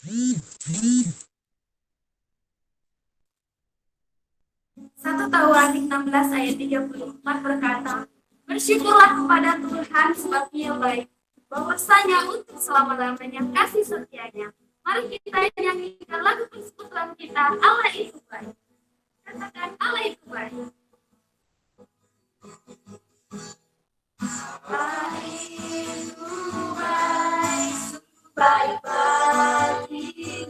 1 Tawarik 16 ayat 34 berkata, bersyukurlah kepada Tuhan sebab Ia baik, bahwasanya untuk selama-lamanya kasih setianya. Mari kita nyanyikan lagu persekutuan kita, Allah itu baik. Katakan Allah itu baik. Allah itu baik, baik bagi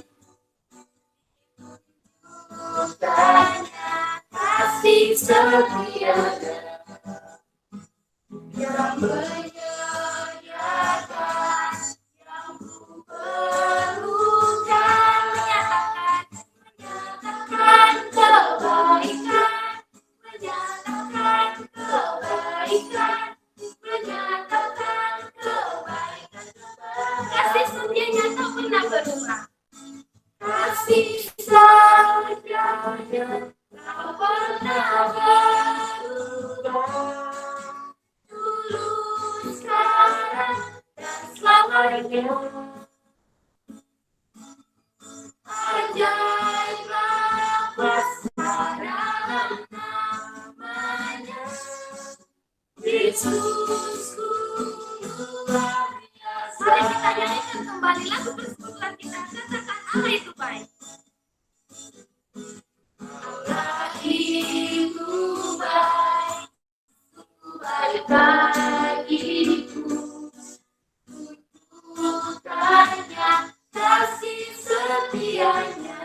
tanya kasih setia yang menyediakan yang ku perlukan, menyatakan kebaikan, menyatakan kebaikan, menyatakan kebaikan. Kasih setianya tak pernah berubah. Kasih setianya tak pernah berubah. Dulu, sekarang, dan selamanya. Ajaiblah kebesaran namanya. Yesusku luar biasa. Mari kita nyanyikan kembali lagu persekutuan kita. Katakan Allah itu baik. Allah itu baik, baik bagiku. Bukannya kasih setianya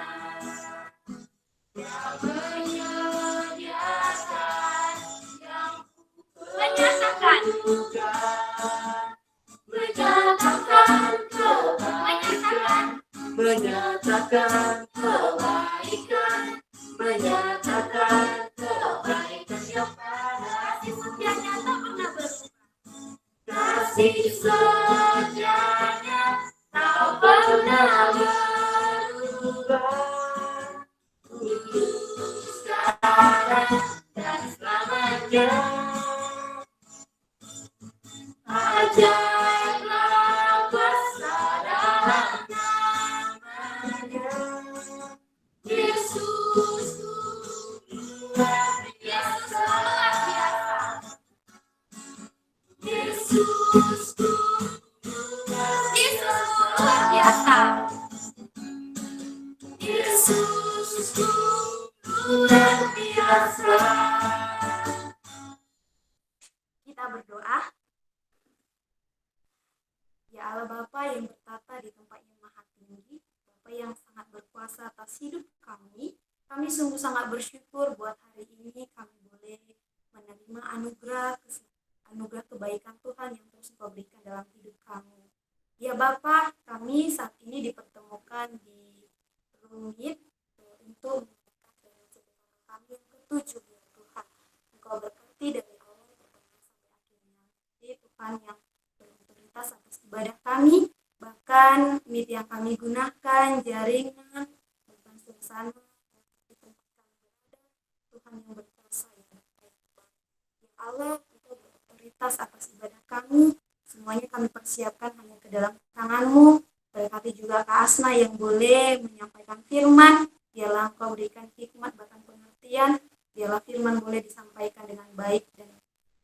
yang menyediakan, yang menyatakan kebaikan, menyatakan kebaikan yang kasih setianya tak pernah berubah. Kasih setianya tak pernah berubah. Sekarang dan selamanya. Ajaiblah kebesaran namanya. Yesus luar biasa. Yesus luar biasa. Yesus luar biasa. Kita berdoa. Ya Allah Bapa yang bertata di tempat yang maha tinggi, Bapa yang sangat berkuasa atas hidup kami sungguh sangat bersyukur buat hari ini kami boleh menerima anugerah kebaikan Tuhan yang terus Engkau berikan dalam hidup kami. Ya Bapa, kami saat ini dipertemukan di rumit untuk mendengarkan dengan sebenarnya kami yang ketujuh ya Tuhan. Engkau berkati dari awal pertemuan sampai akhirnya. Jadi Tuhan yang berotoritas atas ibadah kami, bahkan mit yang kami gunakan, jaringan, bahkan suasana di tempat kami berada, Tuhan yang berkuasa ya Allah, Engkau berotoritas atas ibadah kami, semuanya kami persiapkan hanya ke dalam tangan-Mu. Berkati juga Kak Asna yang boleh menyampaikan firman, biarlah Engkau berikan hikmat bahkan pengertian, biarlah firman boleh disampaikan dengan baik dan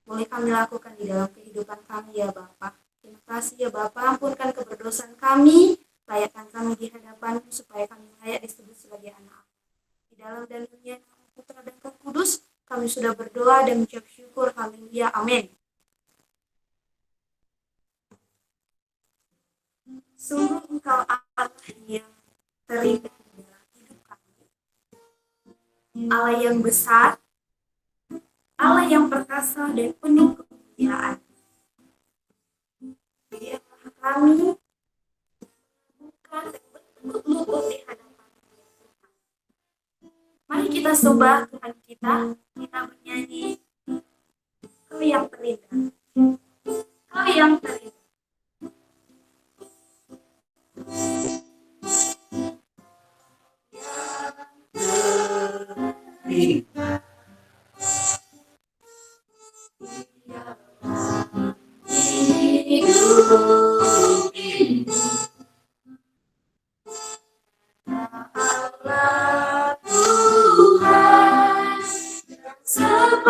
boleh kami lakukan di dalam kehidupan kami ya Bapa. Terima kasih ya Bapa, ampunkan keberdosaan kami, layakkan kami di hadapan-Mu supaya kami layak disebut sebagai anak. Di dalam dan dunia Putra dan Roh Kudus, kami sudah berdoa dan mengucap syukur. Haleluya. Amin. Sungguh Engkau Allah yang terindah dalam hidup kami. Allah yang besar, Allah yang perkasa dan penuh kemuliaan. Biarlah kami bukan luput di hadapan Tuhan. Mari kita sembah Tuhan kita bernyanyi, Kau yang terindah, Kau yang terindah.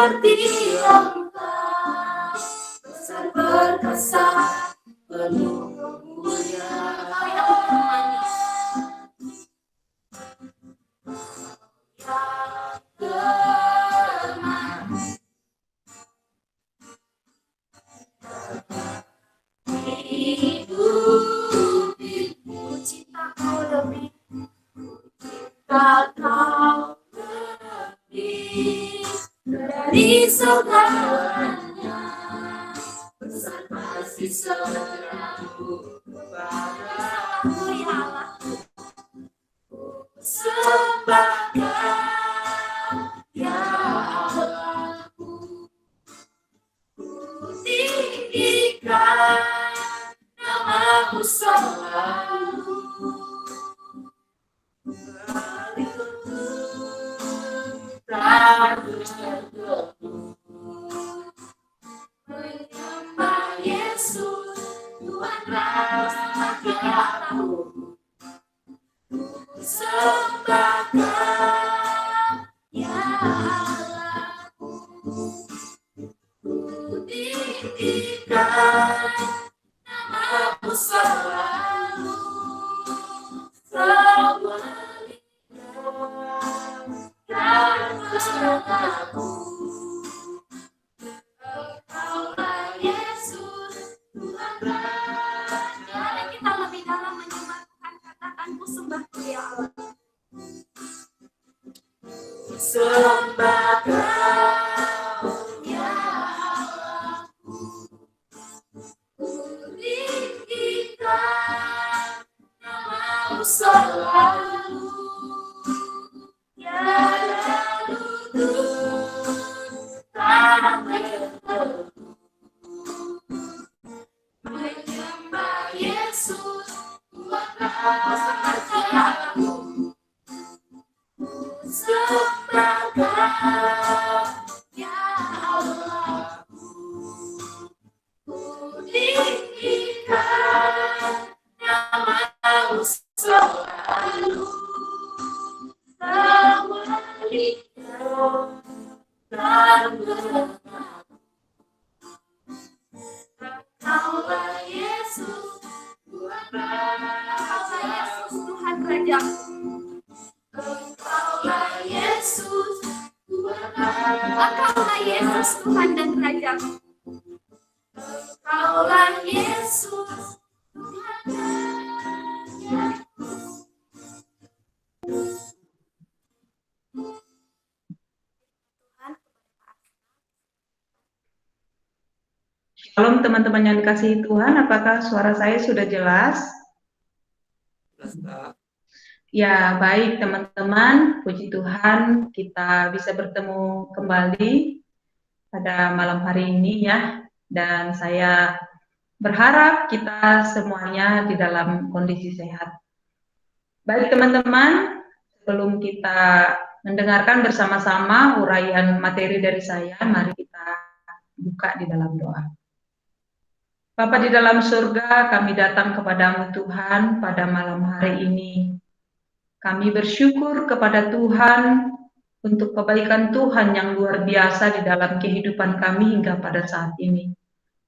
seperti Engkau, besar perkasa, penuh kemuliaan. Hidupku cinta kau lebih, cinta kau lebih dari segalanya, besar kasih sayangmu kepadaku ya Allah. Sembah kau ya Allahku, ku tinggikan namamu selalu. Tak berteduh menyembah Yesus, Tuhan Rajaku. Sembah kau ya Allahku, ku tinggikan namamu selalu. Kau dan berlaku, Engkaulah Yesus, Tuhan Raja. Mari kita lebih dalam menyembah Tuhan, katakan ku sembah ya Allah. Sembah kau ya Allahku, ku tinggikan namamu selalu. Menyembah Yesus, Tuhan Rajaku. Sembah kau ya Allahku, ku tinggikan namamu selalu. Engkaulah Yesus, Tuhan Rajaku. Engkaulah Yesus, Tuhan Rajaku. Engkaulah Yesus, Tuhan dan Rajaku. Engkaulah Yesus, Tuhan Rajaku. Shalom teman-teman yang dikasihi Tuhan, apakah suara saya sudah jelas? Ya, baik teman-teman, puji Tuhan kita bisa bertemu kembali pada malam hari ini ya. Dan saya berharap kita semuanya di dalam kondisi sehat. Baik teman-teman, sebelum kita mendengarkan bersama-sama uraian materi dari saya, mari kita buka di dalam doa. Bapa di dalam surga, kami datang kepadamu Tuhan pada malam hari ini. Kami bersyukur kepada Tuhan untuk kebaikan Tuhan yang luar biasa di dalam kehidupan kami hingga pada saat ini.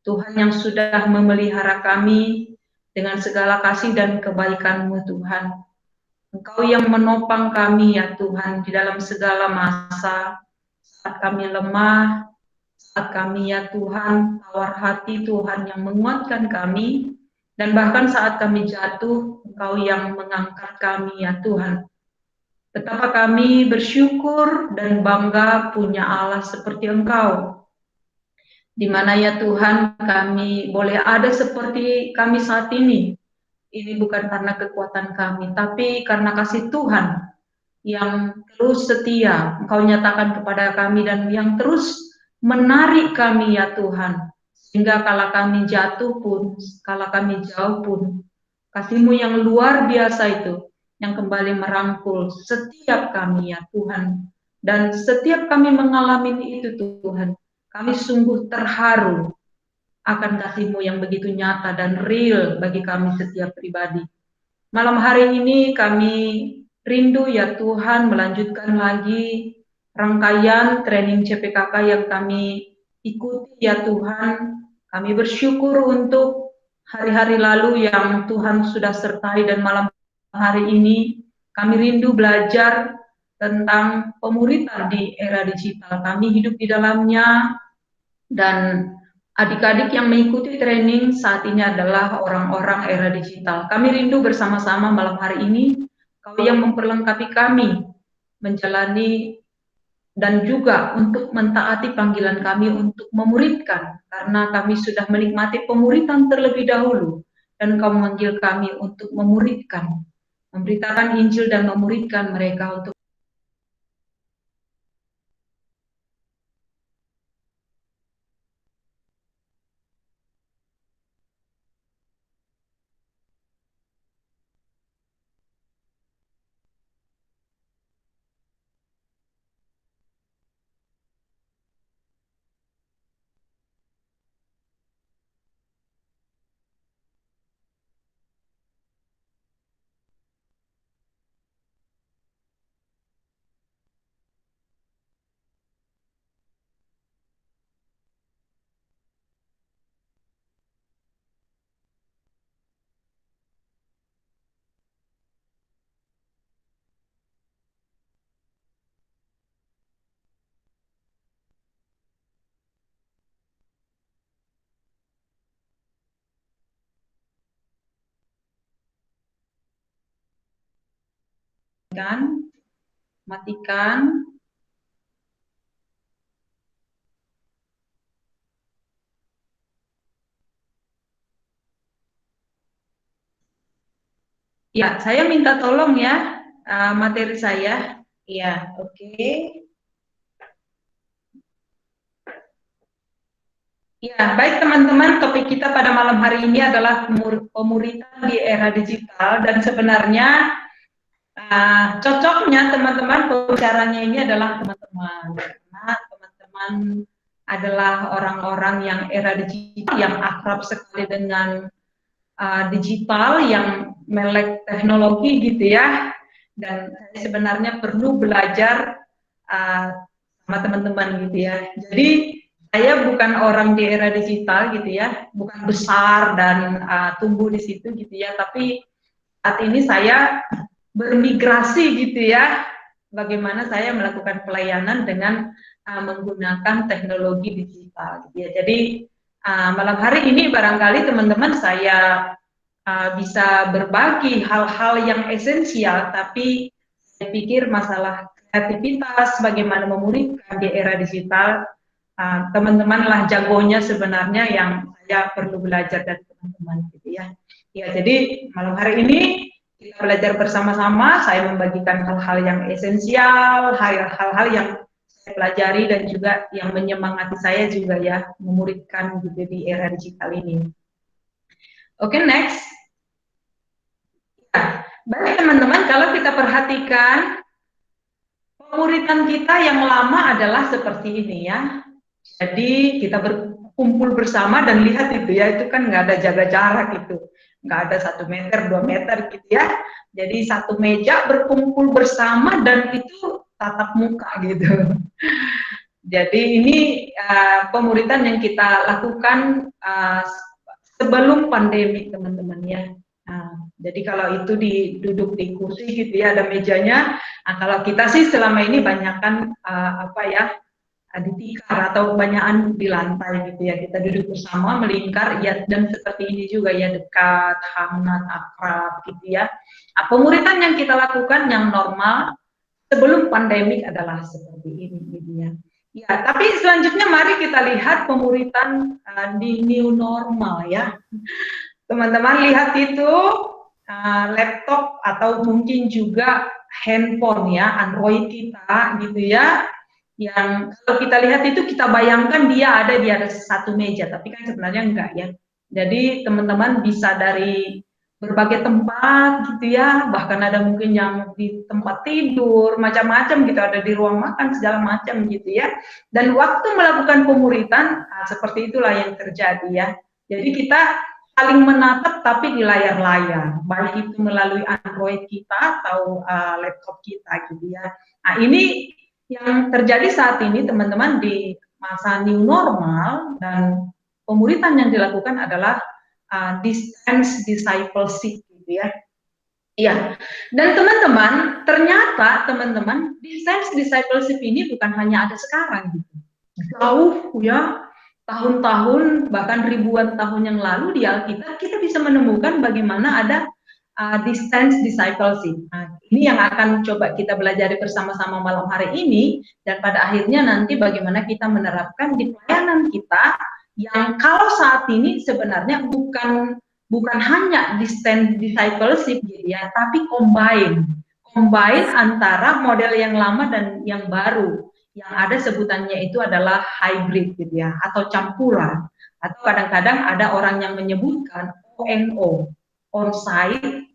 Tuhan yang sudah memelihara kami dengan segala kasih dan kebaikan-Mu Tuhan. Engkau yang menopang kami ya Tuhan di dalam segala masa, saat kami lemah, saat kami ya Tuhan, tawar hati Tuhan yang menguatkan kami, dan bahkan saat kami jatuh, Engkau yang mengangkat kami ya Tuhan. Betapa kami bersyukur dan bangga punya Allah seperti Engkau. Di mana ya Tuhan kami boleh ada seperti kami saat ini. Ini bukan karena kekuatan kami, tapi karena kasih Tuhan yang terus setia Engkau nyatakan kepada kami dan yang terus menarik kami ya Tuhan, sehingga kala kami jatuh pun, kala kami jauh pun, kasih-Mu yang luar biasa itu, yang kembali merangkul setiap kami ya Tuhan, dan setiap kami mengalami itu Tuhan, kami sungguh terharu akan kasih-Mu yang begitu nyata dan real bagi kami setiap pribadi. Malam hari ini kami rindu ya Tuhan melanjutkan lagi rangkaian training CPKK yang kami ikuti ya Tuhan. Kami bersyukur untuk hari-hari lalu yang Tuhan sudah sertai dan malam hari ini kami rindu belajar tentang pemuritan di era digital. Kami hidup di dalamnya dan adik-adik yang mengikuti training saat ini adalah orang-orang era digital. Kami rindu bersama-sama malam hari ini, Kau yang memperlengkapi kami menjalani dan juga untuk mentaati panggilan kami untuk memuridkan, karena kami sudah menikmati pemuritan terlebih dahulu, dan Kau memanggil kami untuk memuridkan, memberitakan Injil dan memuridkan mereka untuk matikan. Ya, saya minta tolong ya materi saya. Ya, oke. Ya, baik teman-teman, topik kita pada malam hari ini adalah pemuritan di era digital dan sebenarnya cocoknya teman-teman pembicaranya ini adalah teman-teman, karena teman-teman adalah orang-orang yang era digital yang akrab sekali dengan digital, yang melek teknologi gitu ya, dan saya sebenarnya perlu belajar sama teman-teman gitu ya. Jadi saya bukan orang di era digital gitu ya, bukan besar dan tumbuh di situ gitu ya, tapi saat ini saya bermigrasi gitu ya, bagaimana saya melakukan pelayanan dengan menggunakan teknologi digital gitu ya. Jadi malam hari ini barangkali teman-teman saya bisa berbagi hal-hal yang esensial, tapi saya pikir masalah kreativitas, bagaimana memuridkan di era digital, teman-teman lah jagonya sebenarnya yang saya perlu belajar dari teman-teman gitu ya. Ya, jadi malam hari ini kita belajar bersama-sama, saya membagikan hal-hal yang esensial, hal-hal yang saya pelajari dan juga yang menyemangati saya juga ya, memuridkan gitu di era digital ini. Oke, next. Ya, baik teman-teman, kalau kita perhatikan pemuritan kita yang lama adalah seperti ini ya. Jadi kita berkumpul bersama dan lihat itu ya, itu kan nggak ada jaga jarak itu, nggak ada 1 meter, 2 meter gitu ya. Jadi satu meja berkumpul bersama dan itu tatap muka gitu. Jadi ini pemuritan yang kita lakukan sebelum pandemi teman-teman ya. Jadi kalau itu duduk di kursi gitu ya, ada mejanya. Kalau kita sih selama ini banyakkan apa ya, di tikar atau banyakan di lantai gitu ya, kita duduk bersama melingkar ya, dan seperti ini juga ya, dekat, hangat, akrab gitu ya. Pemuritan yang kita lakukan yang normal sebelum pandemik adalah seperti ini gitu ya. Ya, tapi selanjutnya mari kita lihat pemuritan di new normal ya. Teman-teman lihat itu laptop atau mungkin juga handphone ya, Android kita gitu ya, yang kalau kita lihat itu kita bayangkan dia ada di atas satu meja, tapi kan sebenarnya enggak ya. Jadi teman-teman bisa dari berbagai tempat gitu ya, bahkan ada mungkin yang di tempat tidur, macam-macam gitu, ada di ruang makan segala macam gitu ya. Dan waktu melakukan pemuritan seperti itulah yang terjadi ya. Jadi kita saling menatap tapi di layar-layar, baik itu melalui Android kita atau laptop kita gitu ya. Nah ini yang terjadi saat ini teman-teman di masa new normal dan pemuritan yang dilakukan adalah distance discipleship gitu ya. Iya, dan teman-teman, ternyata teman-teman, distance discipleship ini bukan hanya ada sekarang gitu. Jauh ya, tahun-tahun bahkan ribuan tahun yang lalu di Alkitab kita bisa menemukan bagaimana ada distance discipleship. Nah, ini yang akan coba kita belajar bersama-sama malam hari ini, dan pada akhirnya nanti bagaimana kita menerapkan di pelayanan kita yang kalau saat ini sebenarnya bukan hanya discipleship gitu ya, tapi combine antara model yang lama dan yang baru. Yang ada sebutannya itu adalah hybrid gitu ya, atau campuran. Atau kadang-kadang ada orang yang menyebutkan ONO, on-site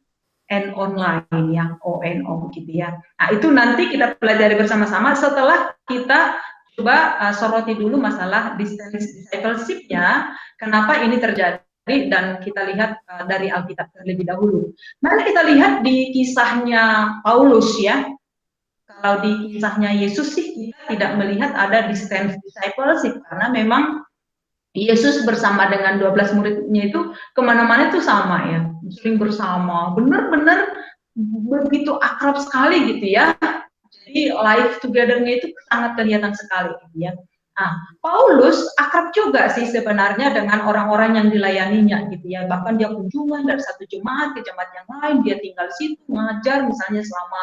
and online, yang ONO gitu ya. Nah, itu nanti kita pelajari bersama-sama setelah kita coba soroti dulu masalah discipleship-nya, kenapa ini terjadi, dan kita lihat dari Alkitab terlebih dahulu. Mari kita lihat di kisahnya Paulus ya. Kalau di kisahnya Yesus sih kita tidak melihat ada distance discipleship, karena memang Yesus bersama dengan 12 muridnya itu kemana-mana itu sama ya, sering bersama, benar-benar begitu akrab sekali gitu ya. Jadi life together-nya itu sangat kelihatan sekali gitu ya. Nah, Paulus akrab juga sih sebenarnya dengan orang-orang yang dilayaninya gitu ya. Bahkan dia kunjungan dari satu jemaat ke jemaat yang lain, dia tinggal di situ mengajar misalnya selama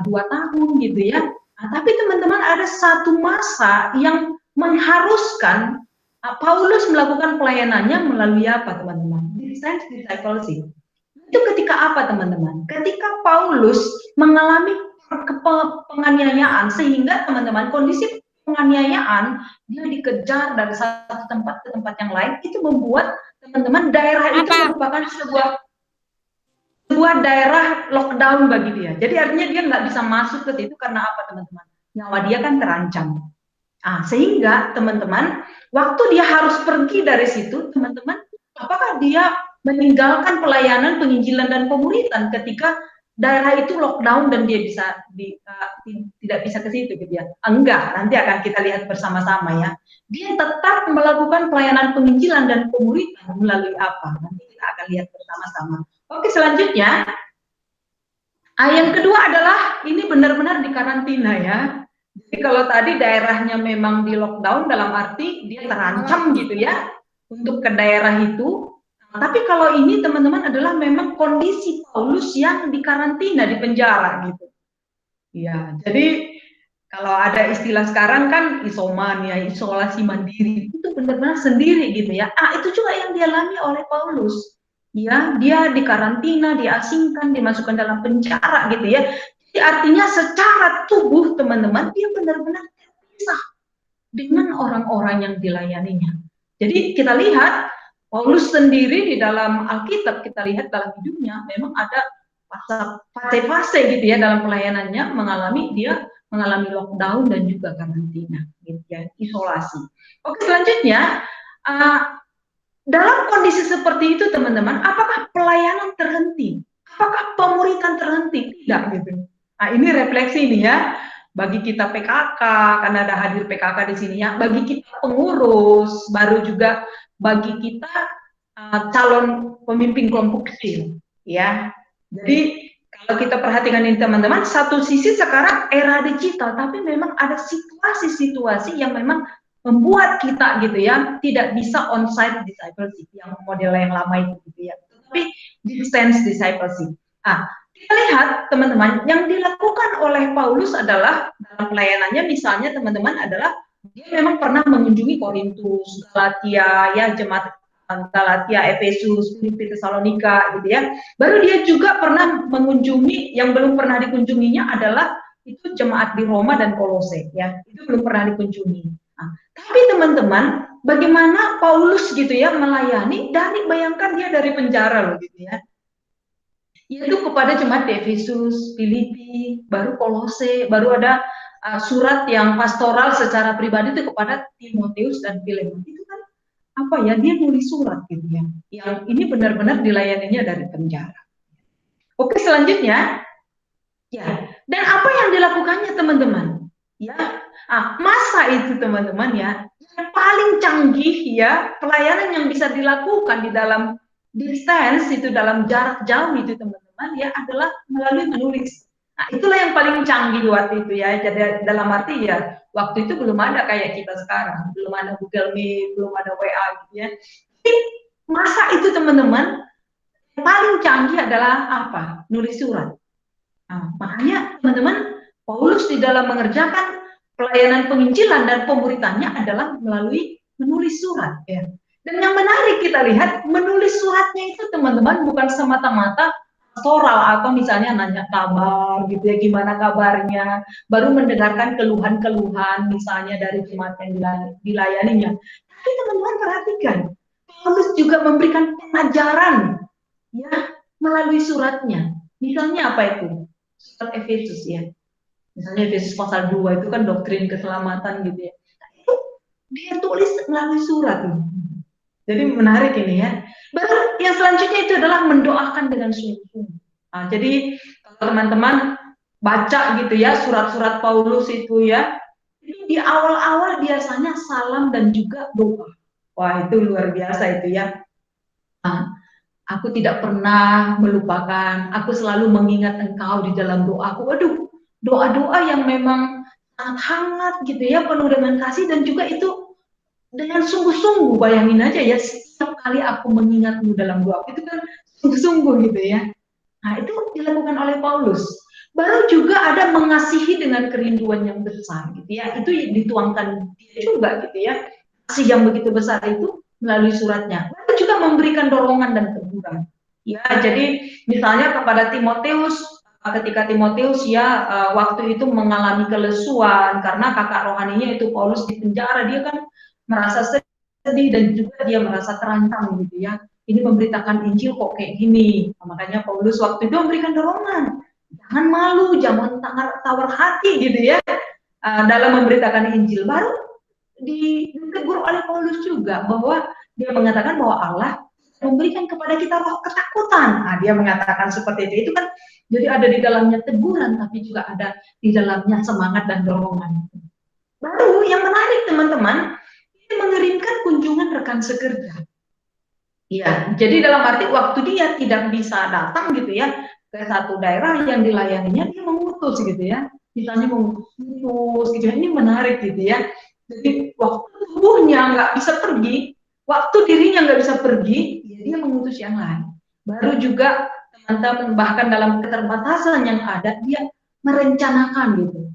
2 tahun gitu ya. Nah, tapi teman-teman ada satu masa yang mengharuskan Paulus melakukan pelayanannya melalui apa teman-teman? Distance discipleship. Itu ketika apa teman-teman? Ketika Paulus mengalami penganiayaan, sehingga teman-teman kondisi penganiayaan dia dikejar dari satu tempat ke tempat yang lain, itu membuat teman-teman daerah itu merupakan sebuah daerah lockdown bagi dia. Jadi artinya dia nggak bisa masuk ke situ karena apa teman-teman? Nyawa dia kan terancam. Sehingga teman-teman, waktu dia harus pergi dari situ, teman-teman, apakah dia meninggalkan pelayanan penginjilan dan pemuritan ketika daerah itu lockdown dan dia tidak bisa ke situ gitu ya? Enggak, nanti akan kita lihat bersama-sama ya. Dia tetap melakukan pelayanan penginjilan dan pemuritan melalui apa? Nanti kita akan lihat bersama-sama. Oke, selanjutnya, yang kedua adalah ini benar-benar di karantina ya. Jadi kalau tadi daerahnya memang di lockdown dalam arti dia terancam gitu ya untuk ke daerah itu. Tapi kalau ini teman-teman adalah memang kondisi Paulus yang dikarantina di penjara gitu. Ya, jadi kalau ada istilah sekarang kan isoman ya, isolasi mandiri, itu benar-benar sendiri gitu ya. Itu juga yang dialami oleh Paulus. Ya, dia dikarantina, diasingkan, dimasukkan dalam penjara gitu ya. Jadi artinya secara tubuh teman-teman dia benar-benar terpisah dengan orang-orang yang dilayaninya. Jadi kita lihat Paulus sendiri di dalam Alkitab, kita lihat dalam hidupnya memang ada fase-fase gitu ya dalam pelayanannya, dia mengalami lockdown dan juga karantina, gitu ya, isolasi. Oke, selanjutnya dalam kondisi seperti itu teman-teman, apakah pelayanan terhenti? Apakah pemuritan terhenti? Tidak gitu. Nah, ini refleksi nih ya bagi kita PKK, karena ada hadir PKK di sini ya, bagi kita pengurus, baru juga bagi kita calon pemimpin kelompok kecil ya. Jadi kalau kita perhatikan ini teman-teman, satu sisi sekarang era digital, tapi memang ada situasi-situasi yang memang membuat kita gitu ya tidak bisa on-site discipleship yang model yang lama itu gitu ya, tapi distance discipleship. Kita lihat teman-teman yang dilakukan oleh Paulus adalah dalam pelayanannya misalnya teman-teman adalah dia memang pernah mengunjungi Korintus, Galatia ya, jemaat Galatia, Efesus, Filipi, Tesalonika gitu ya. Baru dia juga pernah mengunjungi, yang belum pernah dikunjunginya adalah itu jemaat di Roma dan Kolose ya. Itu belum pernah dikunjungi. Tapi teman-teman, bagaimana Paulus gitu ya melayani dari, bayangkan dia dari penjara loh gitu ya. Yaitu kepada jemaat di Efesus, Filipi, baru Kolose, baru ada surat yang pastoral secara pribadi itu kepada Timotius dan Filemon. Itu kan apa ya, dia nulis surat gitu ya, yang ini benar-benar dilayaninya dari penjara. Oke, selanjutnya ya, dan apa yang dilakukannya teman-teman ya. Masa itu teman-teman ya, yang paling canggih ya pelayanan yang bisa dilakukan di dalam distance itu, dalam jarak jauh itu teman-teman ya, adalah melalui menulis. Nah, itulah yang paling canggih waktu itu ya. Jadi dalam arti ya, waktu itu belum ada kayak kita sekarang, belum ada Google Meet, belum ada WA gitu ya. Tapi masa itu teman-teman, yang paling canggih adalah apa? Nulis surat. Nah, makanya teman-teman, Paulus di dalam mengerjakan pelayanan penginjilan dan pemberitannya adalah melalui menulis surat. Ya. Dan yang menarik kita lihat, menulis suratnya itu teman-teman bukan semata-mata pastoral atau misalnya nanya kabar gitu ya, gimana kabarnya, baru mendengarkan keluhan-keluhan misalnya dari jemaat yang dilayaninya. Tapi teman-teman perhatikan, Paulus juga memberikan pengajaran ya melalui suratnya. Misalnya apa itu? Surat Efesus ya. Misalnya Efesus pasal 2 itu kan doktrin keselamatan gitu ya. Itu dia tulis melalui surat. Jadi menarik ini ya. Baru yang selanjutnya itu adalah mendoakan dengan sungguh-sungguh. Nah, jadi kalau teman-teman baca gitu ya surat-surat Paulus itu ya, itu di awal-awal biasanya salam dan juga doa. Wah, itu luar biasa itu ya. Nah, aku tidak pernah melupakan, aku selalu mengingat engkau di dalam doaku. Waduh, doa-doa yang memang sangat hangat gitu ya, penuh dengan kasih, dan juga itu dengan sungguh-sungguh. Bayangin aja ya, setiap kali aku mengingatmu dalam doaku, itu kan sungguh-sungguh gitu ya. Nah, itu dilakukan oleh Paulus. Baru juga ada mengasihi dengan kerinduan yang besar gitu ya. Itu dituangkan dia juga gitu ya. Kasih yang begitu besar itu melalui suratnya. Baru juga memberikan dorongan dan teguran. Ya, jadi misalnya kepada Timoteus, ketika Timoteus ya waktu itu mengalami kelesuan karena kakak rohaninya itu Paulus di penjara, dia kan merasa sedih dan juga dia merasa terancam gitu ya. Ini memberitakan Injil kok kayak gini. Nah, makanya Paulus waktu itu memberikan dorongan. Jangan malu, jangan tawar hati gitu ya dalam memberitakan Injil. Baru ditegur oleh Paulus juga bahwa dia mengatakan bahwa Allah memberikan kepada kita roh ketakutan. Nah, dia mengatakan seperti itu. Itu kan jadi ada di dalamnya teguran, tapi juga ada di dalamnya semangat dan dorongan. Baru yang menarik teman-teman, ini mengirimkan kunjungan rekan sekerja. Iya, jadi dalam arti waktu dia tidak bisa datang gitu ya ke satu daerah yang dilayaninya, dia mengutus gitu ya. Misalnya mengutus gitu ya, ini menarik gitu ya. Jadi waktu tubuhnya nggak bisa pergi, waktu dirinya nggak bisa pergi, ya dia mengutus yang lain. Baru juga teman-teman bahkan dalam keterbatasan yang ada, dia merencanakan gitu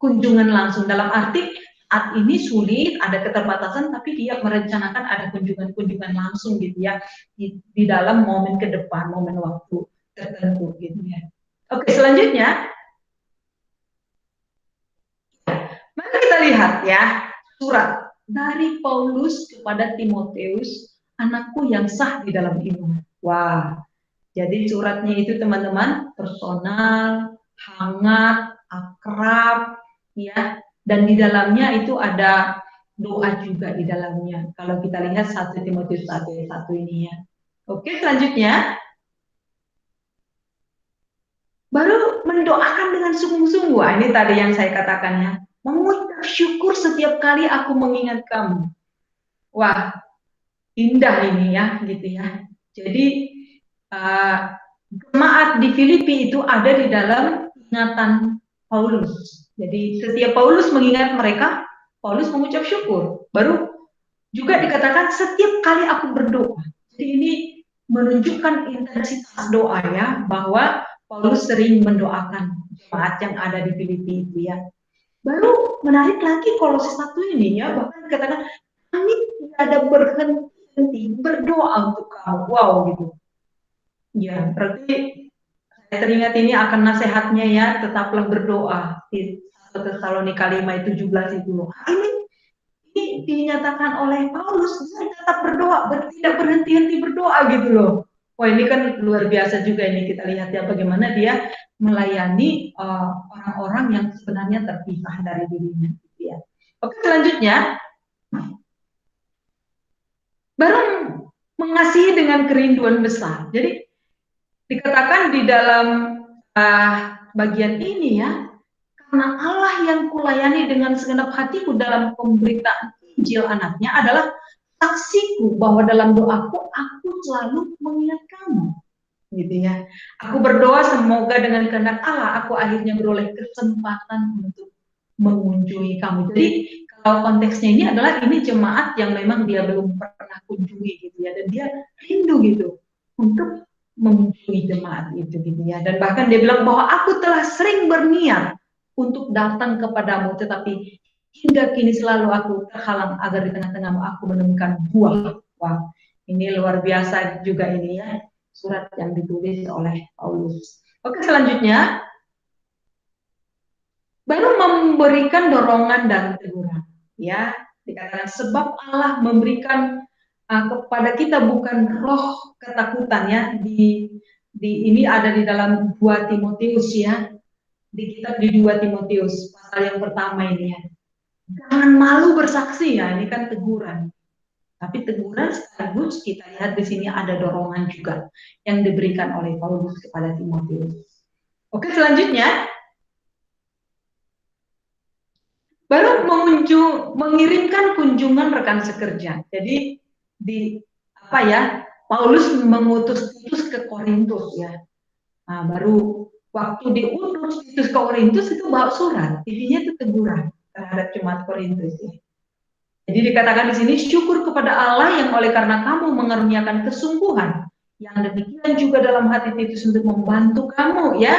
kunjungan langsung, dalam arti saat ini sulit, ada keterbatasan, tapi dia merencanakan ada kunjungan-kunjungan langsung gitu ya di dalam momen ke depan, momen waktu tertentu gitu ya. Oke, selanjutnya mari kita lihat ya surat dari Paulus kepada Timoteus, anakku yang sah di dalam iman. Wah, jadi suratnya itu teman-teman personal, hangat, akrab, ya. Dan di dalamnya itu ada doa juga di dalamnya. Kalau kita lihat 1 Timotius 1 ayat 1 ini ya. Oke, selanjutnya baru mendoakan dengan sungguh-sungguh. Ini tadi yang saya katakan ya. Mengucap syukur setiap kali aku mengingat kamu. Wah, indah ini ya, gitu ya. Jadi jemaat di Filipi itu ada di dalam ingatan Paulus. Jadi setiap Paulus mengingat mereka, Paulus mengucap syukur. Baru juga dikatakan setiap kali aku berdoa. Jadi ini menunjukkan intensitas doa ya, bahwa Paulus sering mendoakan jemaat yang ada di Filipi itu ya. Baru menarik lagi Kolose 1 ini ya, bahkan dikatakan kami tidak ada berhenti berdoa untuk kamu. Wow gitu. Ya, berarti saya teringat ini akan nasihatnya ya, tetaplah berdoa. Di 1 Tesalonika 5 ayat 17 itu loh. Ini dinyatakan oleh Paulus, saya tetap berdoa, tidak berhenti-henti berdoa gitu loh. Wah, ini kan luar biasa juga ini, kita lihat ya bagaimana dia melayani orang-orang yang sebenarnya terpisah dari dirinya gitu ya. Oke, selanjutnya baru mengasihi dengan kerinduan besar. Jadi dikatakan di dalam bagian ini ya, karena Allah yang kulayani dengan segenap hatiku dalam pemberitaan Injil anaknya adalah saksiku bahwa dalam doaku aku selalu mengingat kamu, gitu ya. Aku berdoa semoga dengan kehendak Allah aku akhirnya beroleh kesempatan untuk mengunjungi kamu. Jadi kalau konteksnya ini adalah ini jemaat yang memang dia belum pernah kunjungi gitu ya, dan dia rindu gitu untuk mengunjungi jemaat itu gitu ya. Dan bahkan dia bilang bahwa aku telah sering berniat untuk datang kepadamu, tetapi hingga kini selalu aku terhalang agar di tengah-tengahmu aku menemukan buah. Wah, ini luar biasa juga ini ya, surat yang ditulis oleh Paulus. Oke, selanjutnya baru memberikan dorongan dan teguran, ya, dikatakan sebab Allah memberikan kepada kita bukan roh ketakutan ya, ini ada di dalam 2 Timotius ya, di kitab di 2 Timotius pasal yang pertama ini ya, jangan malu bersaksi ya, ini kan teguran. Tapi teguran sekaligus kita lihat di sini ada dorongan juga yang diberikan oleh Paulus kepada Timotius. Oke, selanjutnya baru mengirimkan kunjungan rekan sekerja. Jadi di apa ya, Paulus mengutus Titus ke Korintus ya. Nah, baru waktu diutus Titus ke Korintus itu bawa surat, intinya itu teguran terhadap jemaat Korintus ya. Jadi dikatakan di sini syukur kepada Allah yang oleh karena kamu mengaruniakan kesungguhan yang demikian juga dalam hati Titus untuk membantu kamu ya.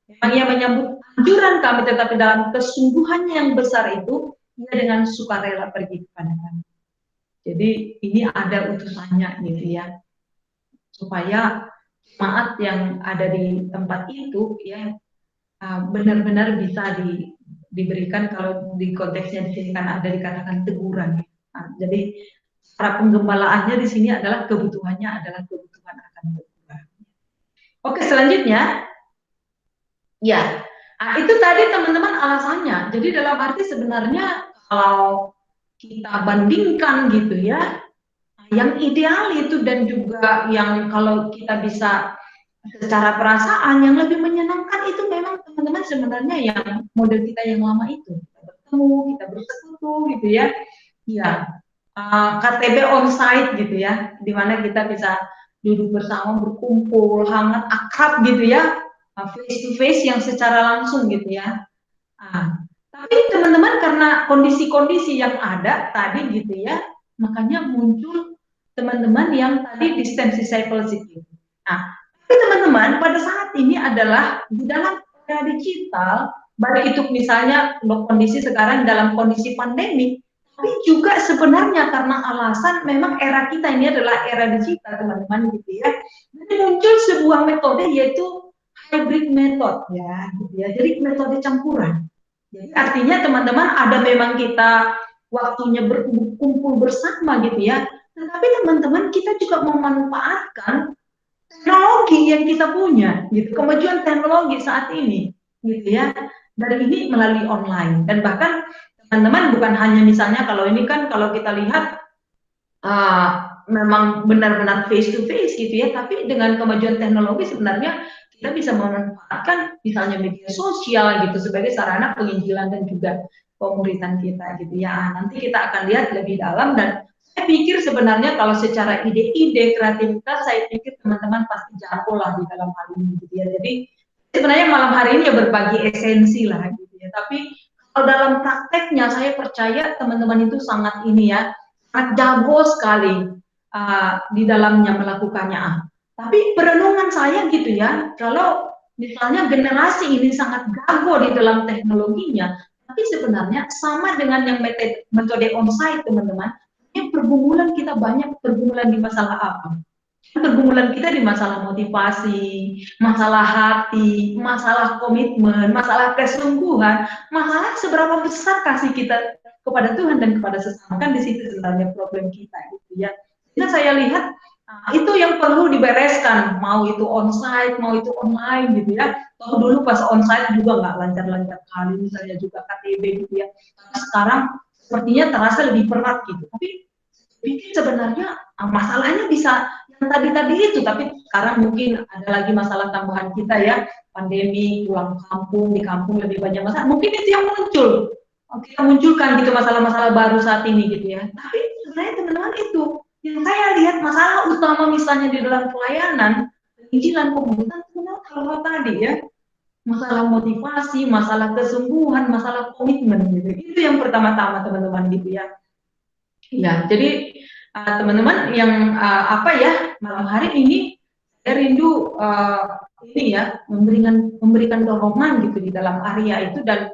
Memang ia menyambut anjuran kami, tetapi dalam kesungguhannya yang besar itu ia dengan sukarela pergi kepada kami. Jadi ini ada utusannya gitu ya, supaya jemaat yang ada di tempat itu ya benar-benar bisa diberikan, kalau di konteksnya di sini kan ada dikatakan teguran. Nah, jadi para penggembalaannya di sini adalah kebutuhannya adalah kebutuhan akan teguran. Oke, selanjutnya ya, itu tadi teman-teman alasannya. Jadi dalam arti sebenarnya kalau kita bandingkan gitu ya, yang ideal itu dan juga yang kalau kita bisa secara perasaan yang lebih menyenangkan itu memang teman-teman sebenarnya yang model kita yang lama itu, kita bertemu, kita bersekutu gitu ya, ya KTB onsite gitu ya, dimana kita bisa duduk bersama, berkumpul, hangat, akrab gitu ya, face to face yang secara langsung gitu ya. Tapi teman-teman karena kondisi-kondisi yang ada tadi gitu ya, makanya muncul teman-teman yang tadi distance discipleship gitu. Nah, tapi teman-teman pada saat ini adalah di dalam era digital, baik itu misalnya kondisi sekarang dalam kondisi pandemi, tapi juga sebenarnya karena alasan memang era kita ini adalah era digital teman-teman gitu ya. Jadi muncul sebuah metode yaitu hybrid method ya, gitu ya. Jadi metode campuran. Jadi artinya teman-teman ada memang kita waktunya berkumpul bersama gitu ya, tetapi teman-teman kita juga memanfaatkan teknologi yang kita punya, gitu, kemajuan teknologi saat ini, gitu ya. Dan ini melalui online. Dan bahkan teman-teman bukan hanya misalnya kalau ini kan kalau kita lihat memang benar-benar face to face gitu ya, tapi dengan kemajuan teknologi sebenarnya kita bisa memanfaatkan misalnya media sosial gitu sebagai sarana penginjilan dan juga pemuritan kita gitu ya. Nanti kita akan lihat lebih dalam, dan saya pikir sebenarnya kalau secara ide-ide kreativitas saya pikir teman-teman pasti jago lah di dalam hal ini gitu ya. Jadi sebenarnya malam hari ini ya berbagi esensi lah gitu ya. Tapi kalau dalam prakteknya saya percaya teman-teman itu sangat ini ya, sangat jago sekali di dalamnya melakukannya. Tapi perenungan saya gitu ya, kalau misalnya generasi ini sangat gago di dalam teknologinya, tapi sebenarnya sama dengan yang metode onsite teman-teman, ini pergumulan kita banyak pergumulan di masalah apa? Pergumulan kita di masalah motivasi, masalah hati, masalah komitmen, masalah kesungguhan, masalah seberapa besar kasih kita kepada Tuhan dan kepada sesama, kan di situ sebenarnya problem kita gitu ya. Jadi saya lihat itu yang perlu dibereskan, mau itu onsite, mau itu online gitu ya. Kalau dulu pas onsite juga nggak lancar-lancar kali, misalnya juga KTB gitu ya. Tapi sekarang sepertinya terasa lebih berat gitu. Tapi pikir sebenarnya masalahnya bisa yang tadi-tadi itu, tapi sekarang mungkin ada lagi masalah tambahan kita ya, pandemi, pulang kampung, di kampung lebih banyak masalah. Mungkin itu yang muncul. Kita munculkan gitu masalah-masalah baru saat ini gitu ya. Tapi sebenarnya teman-teman itu yang saya lihat masalah utama misalnya di dalam pelayanan, penginjilan komunitas sebenarnya hal-hal tadi ya. Masalah motivasi, masalah kesungguhan, masalah komitmen gitu. Itu yang pertama-tama teman-teman gitu ya. Ya, jadi teman-teman yang apa ya, malam hari ini saya rindu ini ya memberikan dorongan gitu di dalam area itu, dan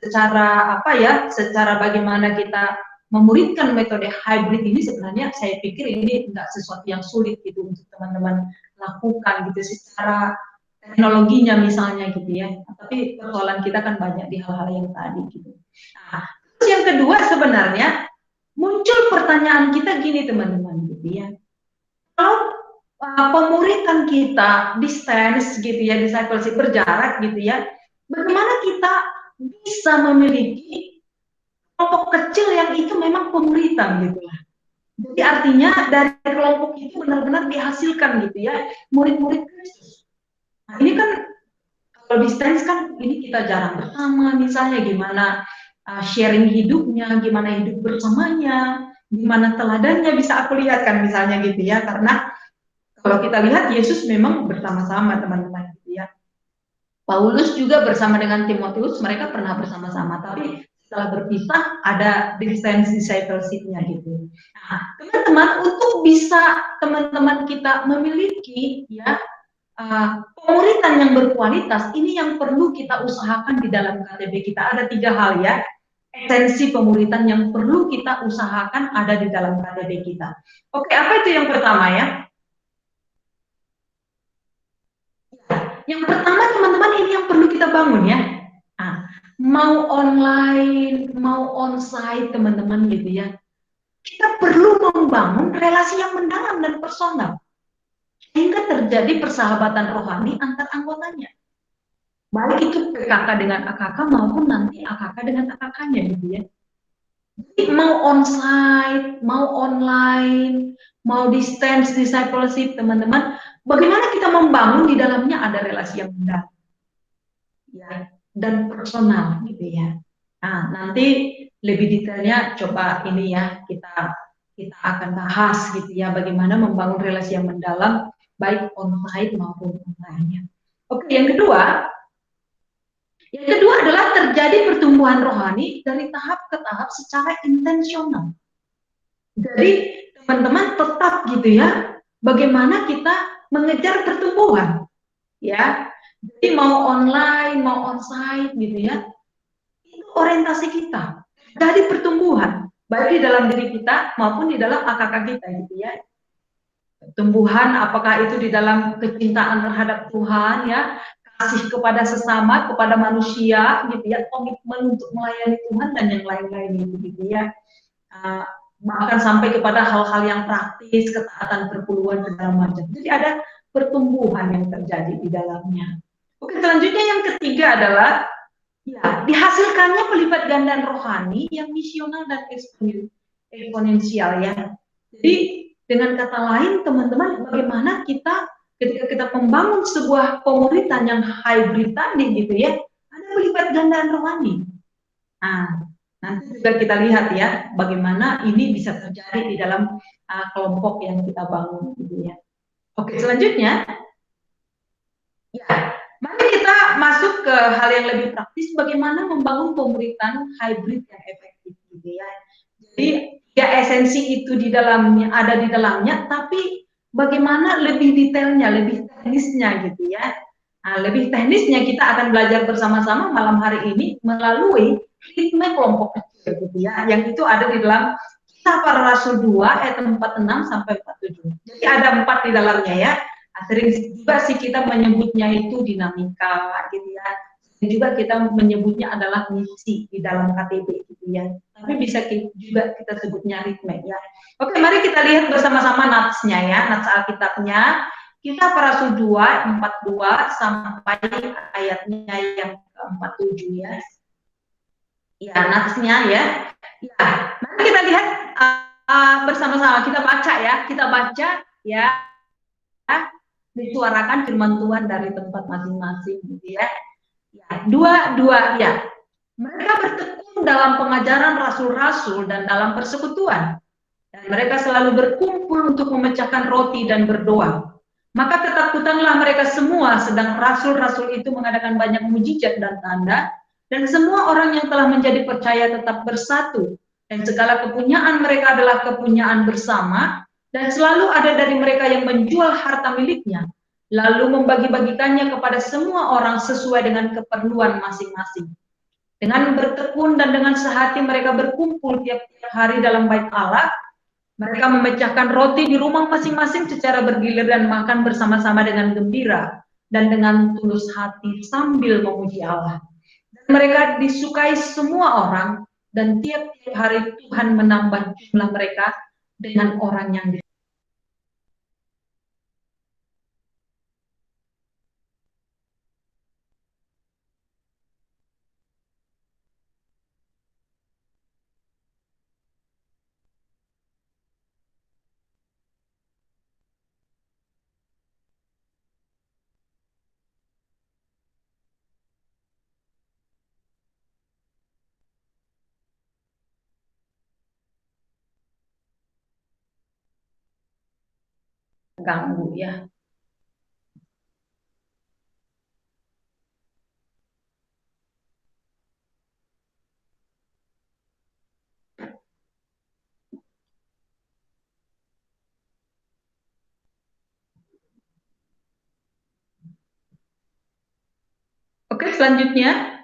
secara apa ya, secara bagaimana kita memuridkan metode hybrid ini sebenarnya saya pikir ini enggak sesuatu yang sulit gitu untuk teman-teman lakukan gitu secara teknologinya misalnya gitu ya. Tapi persoalan kita kan banyak di hal-hal yang tadi gitu. Nah, terus yang kedua sebenarnya muncul pertanyaan kita gini teman-teman gitu ya. Kalau pemuritan kita distance gitu ya, discipleship berjarak gitu ya, bagaimana kita bisa memiliki kelompok kecil yang itu memang pemuritan gitu ya. Jadi artinya dari kelompok itu benar-benar dihasilkan gitu ya murid-murid Kristus. Nah, ini kan kalau distance kan ini kita jarang bersama, misalnya gimana sharing hidupnya, gimana hidup bersamanya, gimana teladannya bisa aku lihat kan misalnya gitu ya, karena kalau kita lihat Yesus memang bersama-sama teman-teman gitu ya. Paulus juga bersama dengan Timotius, mereka pernah bersama-sama, tapi setelah berpisah ada distance discipleship-nya gitu. Nah, teman-teman, untuk bisa teman-teman kita memiliki ya pemuritan yang berkualitas, ini yang perlu kita usahakan di dalam KTB kita. Ada 3 hal ya, esensi pemuritan yang perlu kita usahakan ada di dalam KTB kita. Oke, apa itu yang pertama ya? Yang pertama teman-teman, ini yang perlu kita bangun ya. Nah, mau online, mau onsite teman-teman gitu ya. Kita perlu membangun relasi yang mendalam dan personal. Sehingga terjadi persahabatan rohani antar anggotanya. Baik itu PKK dengan AKK maupun nanti AKK dengan AKK-nya gitu ya. Jadi mau onsite, mau online, mau distance discipleship teman-teman, bagaimana kita membangun di dalamnya ada relasi yang mendalam ya, dan personal gitu ya. Nah, nanti lebih detailnya coba ini ya kita akan bahas gitu ya bagaimana membangun relasi yang mendalam baik onsite maupun online. Oke, yang kedua adalah terjadi pertumbuhan rohani dari tahap ke tahap secara intensional. Jadi teman-teman tetap gitu ya, bagaimana kita mengejar pertumbuhan, ya. Jadi mau online, mau onsite gitu ya, itu orientasi kita. Jadi pertumbuhan, baik di dalam diri kita maupun di dalam AKK kita gitu ya. Pertumbuhan apakah itu di dalam kecintaan terhadap Tuhan ya, kasih kepada sesama, kepada manusia gitu ya, komitmen untuk melayani Tuhan dan yang lain-lain gitu ya. Bahkan sampai kepada hal-hal yang praktis, ketaatan perpuluhan segala macam. Jadi ada pertumbuhan yang terjadi di dalamnya. Oke, selanjutnya yang ketiga adalah ya dihasilkannya pelipat gandaan rohani yang misional dan eksponensial ya. Jadi dengan kata lain teman-teman, bagaimana kita ketika kita membangun sebuah pemuritan yang hybrid tadi gitu ya, ada pelipat gandaan rohani. Nah, nanti juga kita lihat ya bagaimana ini bisa terjadi di dalam kelompok yang kita bangun gitu ya. Oke, selanjutnya ya, mari kita masuk ke hal yang lebih praktis, bagaimana membangun pemuritan hybrid yang efektif gitu ya. Jadi ya esensi itu di dalamnya ada di dalamnya, tapi bagaimana lebih detailnya, lebih teknisnya gitu ya. Nah, lebih teknisnya kita akan belajar bersama-sama malam hari ini melalui ritme kelompok kecil gitu ya, yang itu ada di dalam Kisah Para Rasul 2 ayat 46 sampai 47. Jadi ada 4 di dalamnya ya. Nah, sering juga sih kita menyebutnya itu dinamika gitu ya. Dan juga kita menyebutnya adalah misi di dalam KTB gitu ya. Tapi bisa juga kita sebutnya ritme ya. Oke, mari kita lihat bersama-sama natsnya ya, nats Alkitabnya. Kisah Para Rasul 2 42 sampai ayatnya yang ke-47 ya. Ya, natsnya ya. Ya, mari kita lihat bersama-sama, kita baca ya, disuarakan firman Tuhan dari tempat masing-masing gitu ya. Dua, ya. Mereka bertekun dalam pengajaran rasul-rasul dan dalam persekutuan. Dan mereka selalu berkumpul untuk memecahkan roti dan berdoa. Maka ketakutanlah mereka semua, sedang rasul-rasul itu mengadakan banyak mujizat dan tanda, dan semua orang yang telah menjadi percaya tetap bersatu. Dan segala kepunyaan mereka adalah kepunyaan bersama, dan selalu ada dari mereka yang menjual harta miliknya, lalu membagi-bagikannya kepada semua orang sesuai dengan keperluan masing-masing. Dengan bertekun dan dengan sehati mereka berkumpul tiap-tiap hari dalam bait Allah. Mereka memecahkan roti di rumah masing-masing secara bergilir dan makan bersama-sama dengan gembira dan dengan tulus hati sambil memuji Allah. Dan mereka disukai semua orang, dan tiap-tiap hari Tuhan menambah jumlah mereka dengan orang yang diganggu ya. Oke, selanjutnya.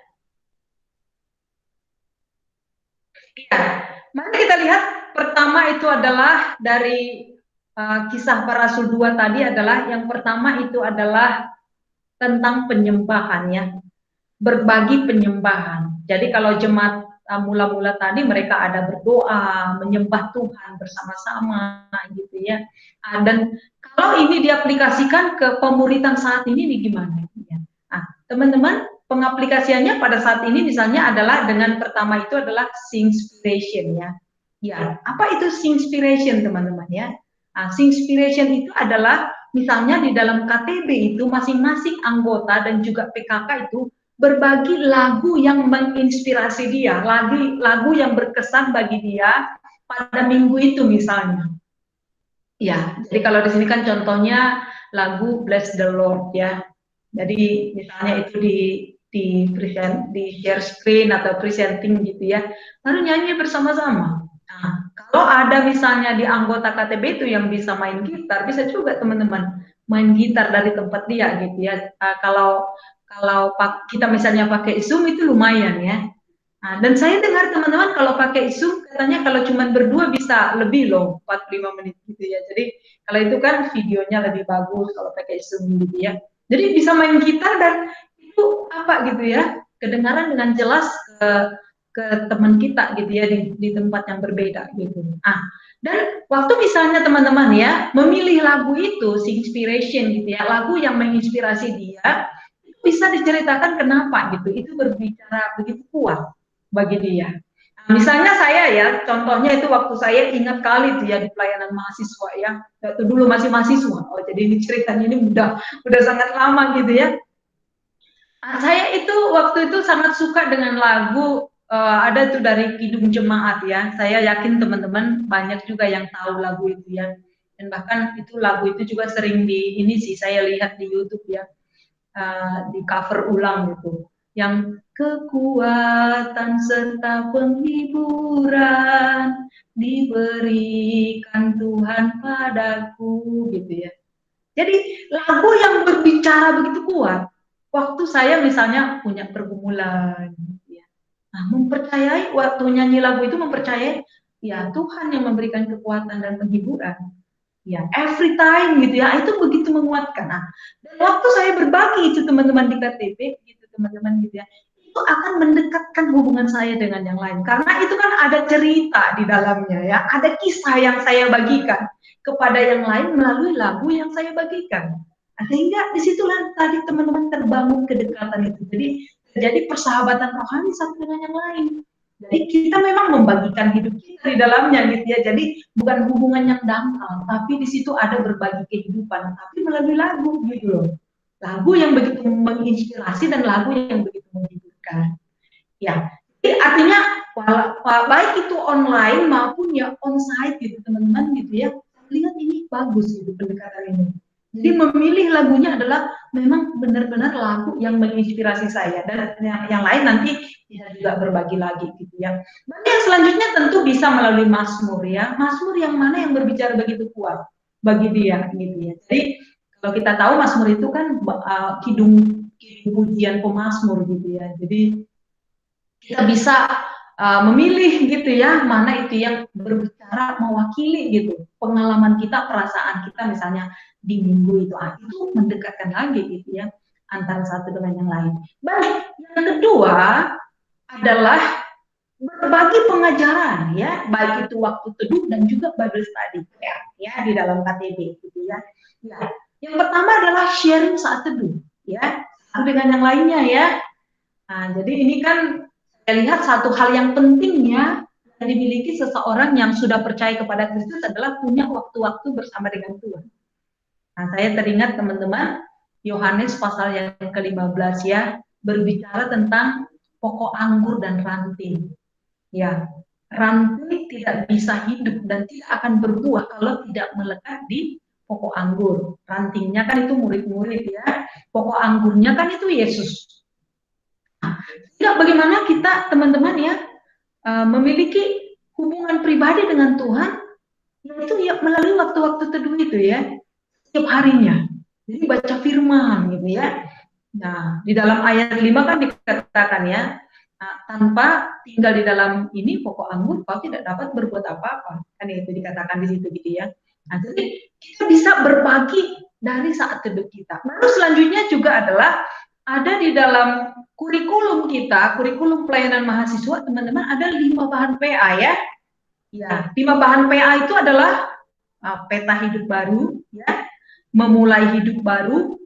Ya, mari kita lihat pertama itu adalah dari kisah para rasul 2 tadi adalah yang pertama itu adalah tentang penyembahan ya, berbagi penyembahan. Jadi kalau jemaat mula-mula tadi mereka ada berdoa, menyembah Tuhan bersama-sama gitu ya. Dan kalau ini diaplikasikan ke pemuritan saat ini gimana? Nah, teman-teman, pengaplikasiannya pada saat ini misalnya adalah dengan pertama itu adalah Singspiration ya. Ya, apa itu Singspiration teman-teman ya? Nah, Singspiration itu adalah misalnya di dalam KTB itu masing-masing anggota dan juga PKK itu berbagi lagu yang menginspirasi dia, lagu yang berkesan bagi dia pada minggu itu misalnya. Ya, jadi kalau di sini kan contohnya lagu Bless the Lord ya. Jadi misalnya itu di share screen atau presenting gitu ya, lalu nyanyi bersama-sama. Nah, kalau ada misalnya di anggota KTB itu yang bisa main gitar, bisa juga teman-teman main gitar dari tempat dia gitu ya. Kalau kita misalnya pakai Zoom itu lumayan ya. Nah, dan saya dengar teman-teman kalau pakai Zoom katanya kalau cuma berdua bisa lebih loh, 45 menit gitu ya. Jadi kalau itu kan videonya lebih bagus kalau pakai Zoom gitu ya. Jadi bisa main gitar dan itu apa gitu ya, kedengaran dengan jelas ke teman kita gitu ya di tempat yang berbeda gitu. Dan waktu misalnya teman-teman ya memilih lagu itu, inspiration gitu ya, lagu yang menginspirasi dia, itu bisa diceritakan kenapa gitu. Itu berbicara begitu kuat bagi dia. Nah, misalnya saya ya, contohnya itu waktu saya ingat kali tuh ya di pelayanan mahasiswa ya, waktu dulu masih mahasiswa. Oh, jadi ini ceritanya ini udah sangat lama gitu ya. Saya itu waktu itu sangat suka dengan lagu ada tuh dari Kidung Jemaat ya. Saya yakin teman-teman banyak juga yang tahu lagu itu ya. Dan bahkan itu lagu itu juga sering di ini sih saya lihat di YouTube ya. Di cover ulang gitu. Yang kekuatan serta penghiburan diberikan Tuhan padaku gitu ya. Jadi lagu yang berbicara begitu kuat. Waktu saya misalnya punya pergumulan, ya. Nah, mempercayai waktu nyanyi lagu itu mempercayai ya Tuhan yang memberikan kekuatan dan penghiburan. Ya, every time gitu ya, itu begitu menguatkan. Nah, dan waktu saya berbagi itu teman-teman di KTP, gitu teman-teman gitu ya, itu akan mendekatkan hubungan saya dengan yang lain. Karena itu kan ada cerita di dalamnya ya, ada kisah yang saya bagikan kepada yang lain melalui lagu yang saya bagikan. Nah, sehingga disitulah tadi teman-teman terbangun kedekatan itu. Jadi terjadi persahabatan rohani satu dengan yang lain. Jadi kita memang membagikan hidup kita di dalamnya gitu ya. Jadi bukan hubungan yang dangkal, tapi di situ ada berbagi kehidupan, tapi melalui lagu gitu loh. Lagu yang begitu menginspirasi dan lagu yang begitu menghiburkan. Ya, jadi artinya baik itu online maupun ya onsite gitu teman-teman gitu ya. Lihat ini bagus gitu pendekatan ini. Jadi memilih lagunya adalah memang benar-benar lagu yang menginspirasi saya dan yang lain nanti bisa juga berbagi lagi gitu ya. Dan yang selanjutnya tentu bisa melalui Mazmur ya. Mazmur yang mana yang berbicara begitu kuat bagi dia gitu ya. Jadi kalau kita tahu Mazmur itu kan kidung pujian pemazmur gitu ya. Jadi kita bisa memilih gitu ya mana itu yang berbicara mewakili gitu pengalaman kita, perasaan kita misalnya di minggu itu mendekatkan lagi gitu ya antara satu dengan yang lain. Baik, yang kedua adalah berbagi pengajaran ya, baik itu waktu teduh dan juga Bible study ya di dalam KTB gitu ya. Ya. Yang pertama adalah sharing saat teduh ya, satu dengan yang lainnya ya. Nah, jadi ini kan saya lihat satu hal yang pentingnya yang dimiliki seseorang yang sudah percaya kepada Kristus adalah punya waktu-waktu bersama dengan Tuhan. Nah, saya teringat teman-teman, Yohanes pasal yang ke-15 ya, berbicara tentang pokok anggur dan ranting. Ya, ranting tidak bisa hidup dan tidak akan berbuah kalau tidak melekat di pokok anggur. Rantingnya kan itu murid-murid ya, pokok anggurnya kan itu Yesus. Tidak, bagaimana kita teman-teman ya memiliki hubungan pribadi dengan Tuhan, yaitu ya melalui waktu-waktu teduh itu ya, setiap harinya. Jadi baca firman gitu ya. Nah, di dalam ayat 5 kan dikatakan ya, nah, tanpa tinggal di dalam ini pokok anggur, kau tidak dapat berbuat apa-apa. Kan itu dikatakan di situ gitu ya. Nah, jadi kita bisa berbagi dari saat teduh kita. Lalu selanjutnya juga adalah ada di dalam kurikulum kita, kurikulum pelayanan mahasiswa, teman-teman, ada 5 bahan PA ya. Ya, 5 bahan PA itu adalah peta hidup baru, ya, memulai hidup baru,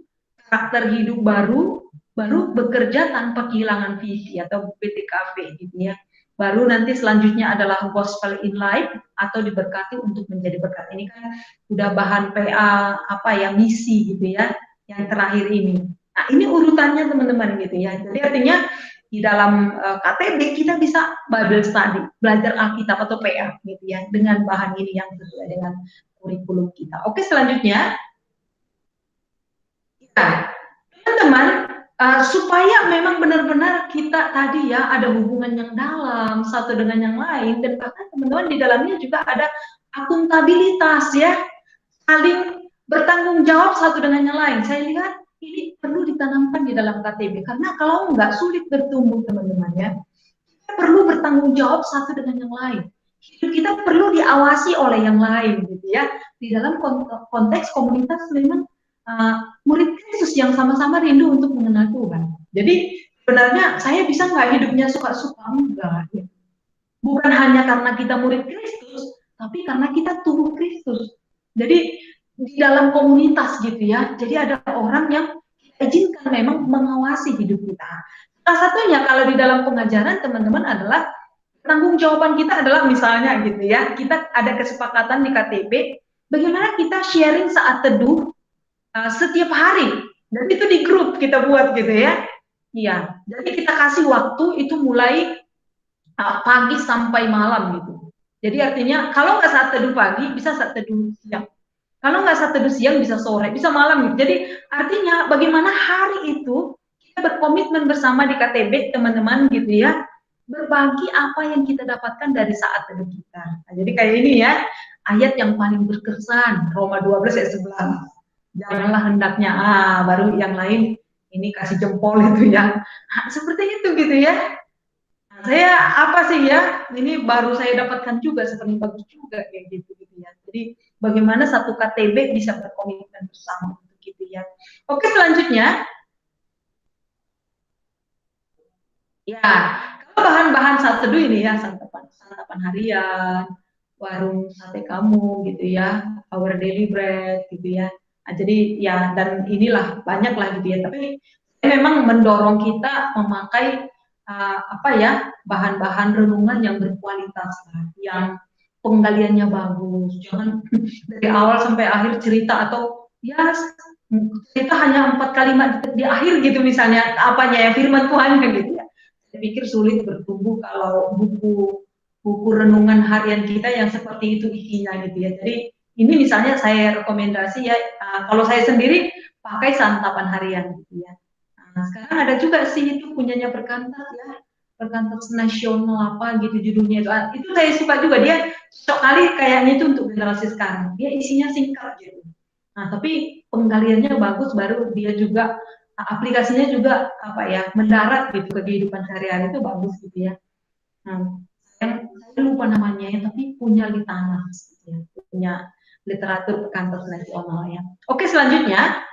karakter hidup baru, baru bekerja tanpa kehilangan visi atau PTKV gitu ya. Baru nanti selanjutnya adalah gospel in life atau diberkati untuk menjadi berkat. Ini kan udah bahan PA apa ya, misi gitu ya, yang terakhir ini. Nah, ini urutannya teman-teman gitu ya. Jadi artinya di dalam KTB kita bisa Bible study, belajar Alkitab atau PA gitu ya, dengan bahan ini yang sesuai dengan kurikulum kita. Oke, selanjutnya. Ya, teman-teman, supaya memang benar-benar kita tadi ya ada hubungan yang dalam satu dengan yang lain dan bahkan teman-teman di dalamnya juga ada akuntabilitas ya, saling bertanggung jawab satu dengan yang lain. Saya lihat ini perlu ditanamkan di dalam KTB karena kalau enggak sulit bertumbuh teman-teman ya. Kita perlu bertanggung jawab satu dengan yang lain. Hidup kita perlu diawasi oleh yang lain gitu ya. Di dalam konteks komunitas memang murid Kristus yang sama-sama rindu untuk mengenal Tuhan. Jadi sebenarnya saya bisa nggak hidupnya suka-suka enggak? Ya. Bukan hanya karena kita murid Kristus, tapi karena kita tubuh Kristus. Jadi di dalam komunitas gitu ya. Jadi ada orang yang kita izinkan memang mengawasi hidup kita. Salah satunya kalau di dalam pengajaran teman-teman adalah tanggung jawaban kita adalah misalnya gitu ya. Kita ada kesepakatan di KTB bagaimana kita sharing saat teduh setiap hari dan itu di grup kita buat gitu ya. Iya, jadi kita kasih waktu itu mulai pagi sampai malam gitu. Jadi artinya kalau nggak saat teduh pagi bisa saat teduh siang. Kalau nggak saat teduh siang bisa sore, bisa malam gitu. Jadi artinya bagaimana hari itu kita berkomitmen bersama di KTB teman-teman gitu ya, berbagi apa yang kita dapatkan dari saat teduh kita. Nah, jadi kayak ini ya, ayat yang paling berkesan Roma 12 ayat 11. Janganlah hendaknya baru yang lain ini kasih jempol itu ya. Nah, seperti itu gitu ya. Nah, saya apa sih ya? Ini baru saya dapatkan juga seperti bagus juga kayak gitu gitu ya. Jadi bagaimana satu KTB bisa berkomitmen bersama gitu ya. Oke, selanjutnya ya, kalau bahan-bahan saat teduh ini ya santapan harian, warung sate kamu gitu ya, our daily bread gitu ya. Nah, jadi ya dan inilah banyak lah gitu ya. Tapi memang mendorong kita memakai apa ya, bahan-bahan renungan yang berkualitas lah, yang penggaliannya bagus. Jangan dari awal sampai akhir cerita atau ya cerita hanya 4 kalimat di akhir gitu misalnya apanya ya firman Tuhan gitu ya. Saya pikir sulit bertumbuh kalau buku buku renungan harian kita yang seperti itu isinya gitu ya. Jadi ini misalnya saya rekomendasi ya, kalau saya sendiri pakai santapan harian gitu ya. Nah, sekarang ada juga sih itu punyanya Perkantas ya, Perkantas Nasional apa gitu judulnya itu. Itu saya suka juga, dia cocok kali kayaknya itu untuk generasi sekarang. Dia isinya singkat gitu. Nah, tapi penggaliannya bagus, baru dia juga aplikasinya juga apa ya mendarat gitu ke kehidupan sehari-hari itu bagus gitu ya. Nah, saya lupa namanya ya, tapi punya Litanas gitu ya, punya literatur Perkantas Nasional ya. Oke, selanjutnya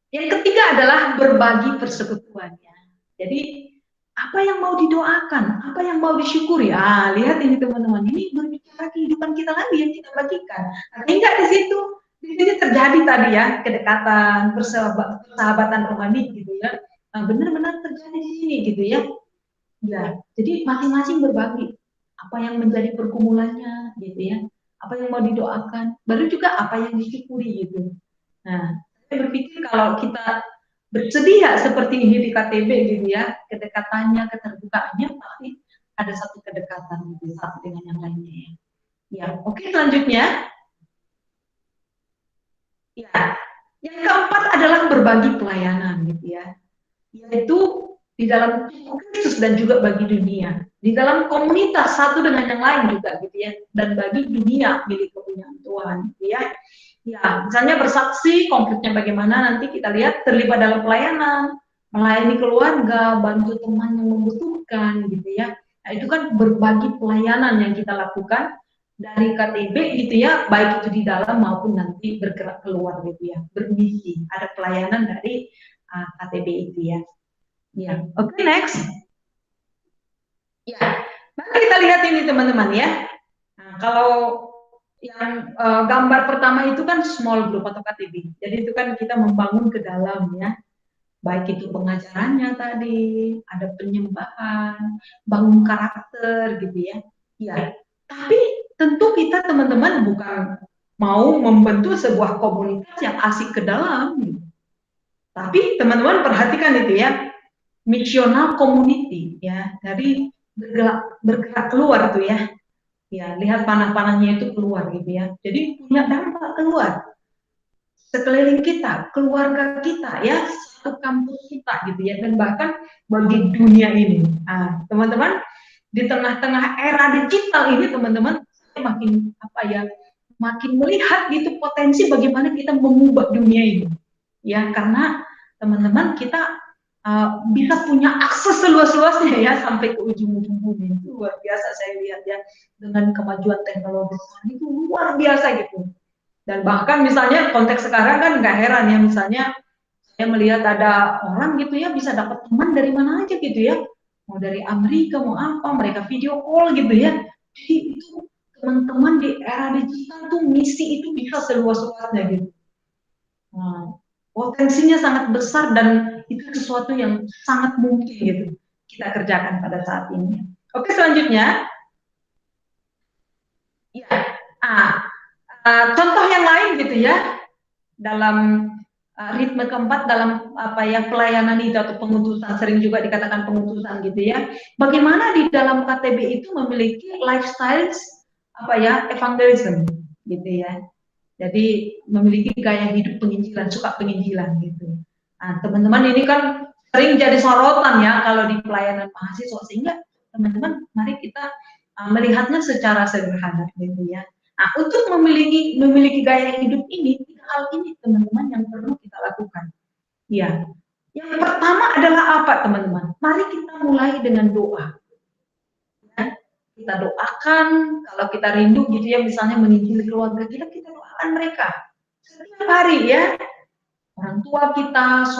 yang ketiga adalah berbagi persekutuan ya. Jadi apa yang mau didoakan, apa yang mau disyukuri. Lihat ini teman-teman, ini berbicara kehidupan kita lagi yang kita bagikan. Enggak di situ. Di sini terjadi tadi ya, kedekatan, persahabatan rohani gitu ya. Benar-benar terjadi di sini gitu ya. Ya, jadi masing-masing berbagi apa yang menjadi pergumulannya gitu ya. Apa yang mau didoakan, baru juga apa yang disyukuri gitu. Nah, saya berpikir kalau kita bersedia seperti ini di KTB gitu ya, kedekatannya, keterbukaannya pasti ada satu kedekatan gitu, satu dengan yang lainnya ya. Ya, oke selanjutnya. Ya, yang keempat adalah berbagi pelayanan gitu ya. Yaitu di dalam tubuh Kristus dan juga bagi dunia. Di dalam komunitas satu dengan yang lain juga gitu ya. Dan bagi dunia milik kepunyaan Tuhan gitu ya. Ya, misalnya bersaksi, konkretnya bagaimana nanti kita lihat terlibat dalam pelayanan, melayani keluarga, bantu teman yang membutuhkan gitu ya. Nah, itu kan berbagi pelayanan yang kita lakukan dari KTB gitu ya, baik itu di dalam maupun nanti bergerak keluar gitu ya, bermisi. Ada pelayanan dari KTB itu ya. Ya, oke next. Ya, mari kita lihat ini teman-teman ya. Nah, kalau yang gambar pertama itu kan small group atau KTB. Jadi itu kan kita membangun ke dalam ya. Baik itu pengajarannya tadi, ada penyembahan, bangun karakter gitu ya. Ya, tapi tentu kita teman-teman bukan mau membentuk sebuah komunitas yang asik ke dalam. Gitu. Tapi teman-teman perhatikan itu ya, missional community ya, dari bergerak keluar tuh ya. Ya, lihat panah-panahnya itu keluar gitu ya. Jadi punya dampak keluar. Sekeliling kita, keluarga kita ya, satu kampus kita gitu ya, dan bahkan bagi dunia ini. Teman-teman, di tengah-tengah era digital ini teman-teman, saya makin apa ya, makin melihat gitu potensi bagaimana kita mengubah dunia ini. Ya, karena teman-teman kita bisa punya akses seluas-luasnya ya sampai ke ujung-ujung bumi. Itu luar biasa saya lihat ya, dengan kemajuan teknologi itu luar biasa gitu. Dan bahkan misalnya konteks sekarang kan nggak heran ya, misalnya saya melihat ada orang gitu ya bisa dapat teman dari mana aja gitu ya, mau dari Amerika mau apa, mereka video call gitu ya. Jadi itu teman-teman di era digital tuh misi itu bisa seluas-luasnya gitu. Nah, potensinya sangat besar dan itu sesuatu yang sangat mungkin gitu kita kerjakan pada saat ini. Oke selanjutnya, ya, contoh yang lain gitu ya dalam ritme keempat dalam apa ya pelayanan itu atau pengutusan, sering juga dikatakan pengutusan gitu ya. Bagaimana di dalam KTB itu memiliki lifestyle apa ya evangelism gitu ya. Jadi memiliki gaya hidup penginjilan, suka penginjilan gitu. Nah, teman-teman ini kan sering jadi sorotan ya kalau di pelayanan mahasiswa, sehingga teman-teman mari kita melihatnya secara sederhana gitu ya. Nah, untuk memiliki gaya hidup ini, tiga hal ini teman-teman yang perlu kita lakukan. Ya, yang pertama adalah apa teman-teman? Mari kita mulai dengan doa. Ya, kita doakan, kalau kita rindu gitu ya, misalnya menginjili keluarga kita, kita doakan mereka setiap hari ya. Orang tua kita,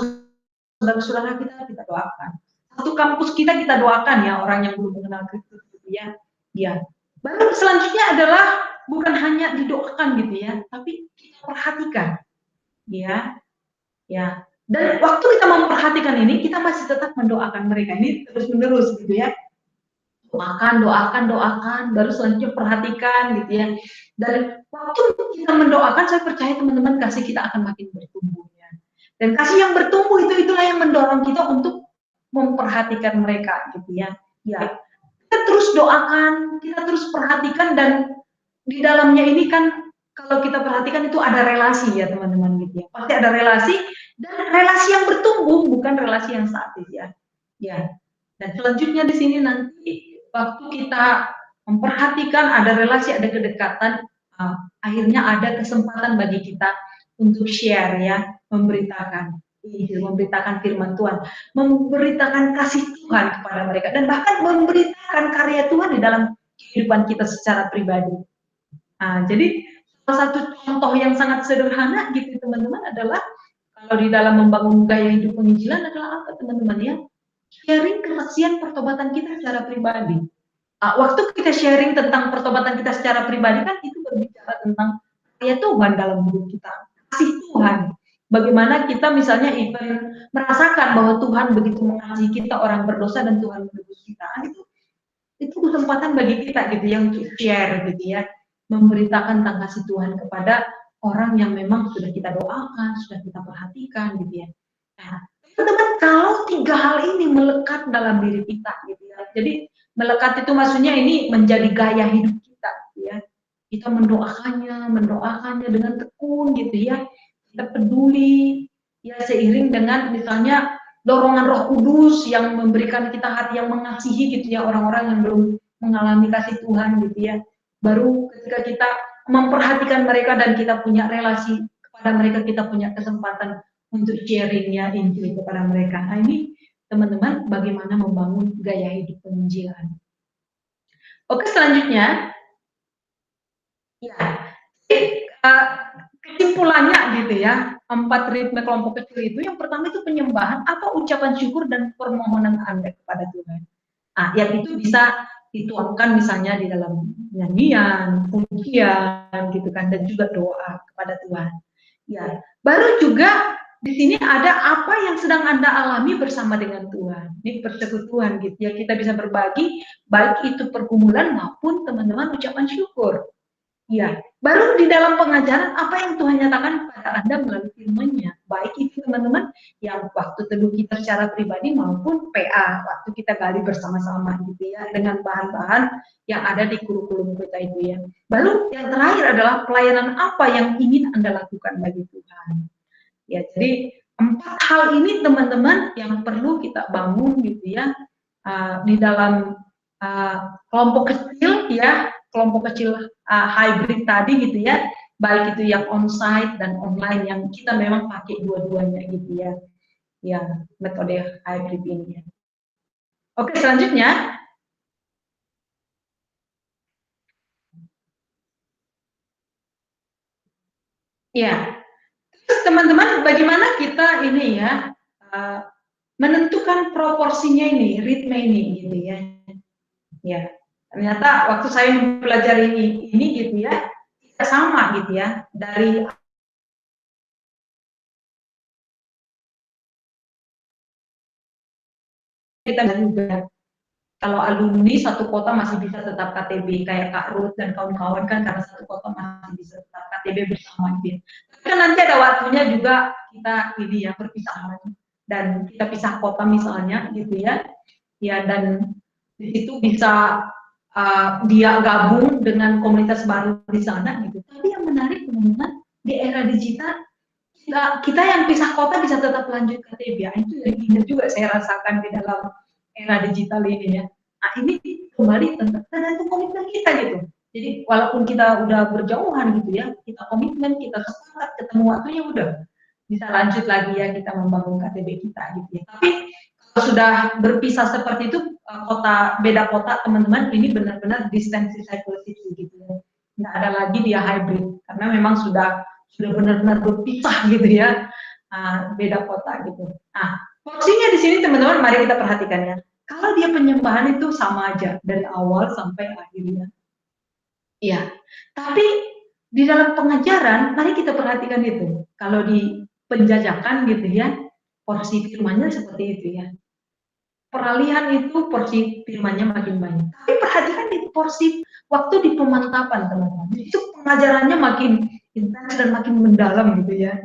saudara-saudara kita doakan. Satu kampus kita doakan ya, orang yang belum mengenal Kristus gitu ya. Ya. Baru selanjutnya adalah bukan hanya didoakan gitu ya, tapi kita perhatikan. Ya. Ya. Dan waktu kita memperhatikan ini, kita masih tetap mendoakan mereka. Ini terus-menerus gitu ya. Doakan, doakan, doakan, baru selanjutnya perhatikan gitu ya. Dan waktu kita mendoakan, saya percaya teman-teman kasih kita akan makin bertumbuh ya. Dan kasih yang bertumbuh itulah yang mendorong kita untuk memperhatikan mereka gitu ya. Ya, kita terus doakan, kita terus perhatikan, dan di dalamnya ini kan kalau kita perhatikan itu ada relasi ya teman-teman gitu ya. Pasti ada relasi, dan relasi yang bertumbuh bukan relasi yang statis ya. Ya. Dan selanjutnya di sini nanti waktu kita memperhatikan ada relasi, ada kedekatan, akhirnya ada kesempatan bagi kita untuk share ya, memberitakan Injil, memberitakan firman Tuhan, memberitakan kasih Tuhan kepada mereka, dan bahkan memberitakan karya Tuhan di dalam kehidupan kita secara pribadi. Jadi salah satu contoh yang sangat sederhana gitu teman-teman adalah kalau di dalam membangun gaya hidup penginjilan adalah apa teman-teman ya? Sharing kesaksian pertobatan kita secara pribadi. Waktu kita sharing tentang pertobatan kita secara pribadi kan itu berbicara tentang karya Tuhan dalam hidup kita, kasih Tuhan. Bagaimana kita misalnya even merasakan bahwa Tuhan begitu mengasihi kita orang berdosa dan Tuhan menebus kita, itu kesempatan bagi kita gitu ya untuk share gitu ya, memberitakan tentang kasih Tuhan kepada orang yang memang sudah kita doakan, sudah kita perhatikan gitu ya. Nah, teman-teman, kalau tiga hal ini melekat dalam diri kita gitu ya. Jadi melekat itu maksudnya ini menjadi gaya hidup kita gitu ya. Kita mendoakannya dengan tekun gitu ya. Kita peduli ya, seiring dengan misalnya dorongan Roh Kudus yang memberikan kita hati yang mengasihi gitu ya, orang-orang yang belum mengalami kasih Tuhan gitu ya. Baru ketika kita memperhatikan mereka dan kita punya relasi kepada mereka, kita punya kesempatan untuk sharingnya Injil kepada mereka. Nah ini teman-teman bagaimana membangun gaya hidup penginjilan. Oke, selanjutnya ya, kesimpulannya gitu ya, 4 ritme kelompok kecil itu, yang pertama itu penyembahan atau ucapan syukur dan permohonan Anda kepada Tuhan. Yang itu bisa dituangkan misalnya di dalam nyanyian, pujian gitu kan, dan juga doa kepada Tuhan. Ya, baru juga di sini ada apa yang sedang Anda alami bersama dengan Tuhan. Ini persekutuan gitu ya, kita bisa berbagi baik itu pergumulan maupun teman-teman ucapan syukur. Iya, baru di dalam pengajaran apa yang Tuhan nyatakan pada Anda melalui firman-Nya. Baik itu teman-teman yang waktu teduh kita secara pribadi maupun PA, waktu kita gali bersama-sama gitu ya, dengan bahan-bahan yang ada di kurikulum kita itu ya. Baru yang terakhir adalah pelayanan apa yang ingin Anda lakukan bagi Tuhan. Ya, jadi 4 hal ini teman-teman yang perlu kita bangun gitu ya, di dalam kelompok kecil ya, kelompok kecil hybrid tadi gitu ya, baik itu yang onsite dan online yang kita memang pakai dua-duanya gitu ya, ya metode hybrid ini. Oke, selanjutnya ya, terus teman-teman bagaimana kita ini ya menentukan proporsinya ini, ritme ini gitu ya. Ya, ternyata waktu saya mempelajari ini gitu ya, sama gitu ya, dari kita juga kalau alumni satu kota masih bisa tetap KTB kayak Kak Ruth dan kawan-kawan kan karena satu kota masih bisa tetap KTB bersama gitu. Tapi kan nanti ada waktunya juga kita ini ya perpisahan dan kita pisah kota misalnya gitu ya. Ya, dan di situ bisa dia gabung dengan komunitas baru di sana gitu. Tapi yang menarik teman-teman di era digital kita yang pisah kota bisa tetap lanjut KTB. Itu yang indah juga saya rasakan di dalam era digital ini ya. Nah ini kembali tergantung komitmen kita gitu. Jadi walaupun kita udah berjauhan gitu ya, kita komitmen, kita sepakat, ketemu waktunya udah bisa lanjut lagi ya kita membangun KTB kita gitu ya. Tapi kalau sudah berpisah seperti itu, kota beda kota teman-teman, ini benar-benar distance discipleship gitu ya. Nggak ada lagi dia hybrid karena memang sudah benar-benar berpisah gitu ya, beda kota gitu. Nah, porsinya di sini teman-teman, mari kita perhatikan ya. Kalau dia penyembahan itu sama aja dari awal sampai akhirnya. Iya, tapi di dalam pengajaran, mari kita perhatikan itu. Kalau di penjajakan gitu ya, porsi firman-Nya seperti itu ya. Peralihan itu porsi firman-Nya makin banyak. Tapi perhatikan di porsi waktu di pemantapan, teman-teman. Itu pengajarannya makin intens dan makin mendalam gitu ya.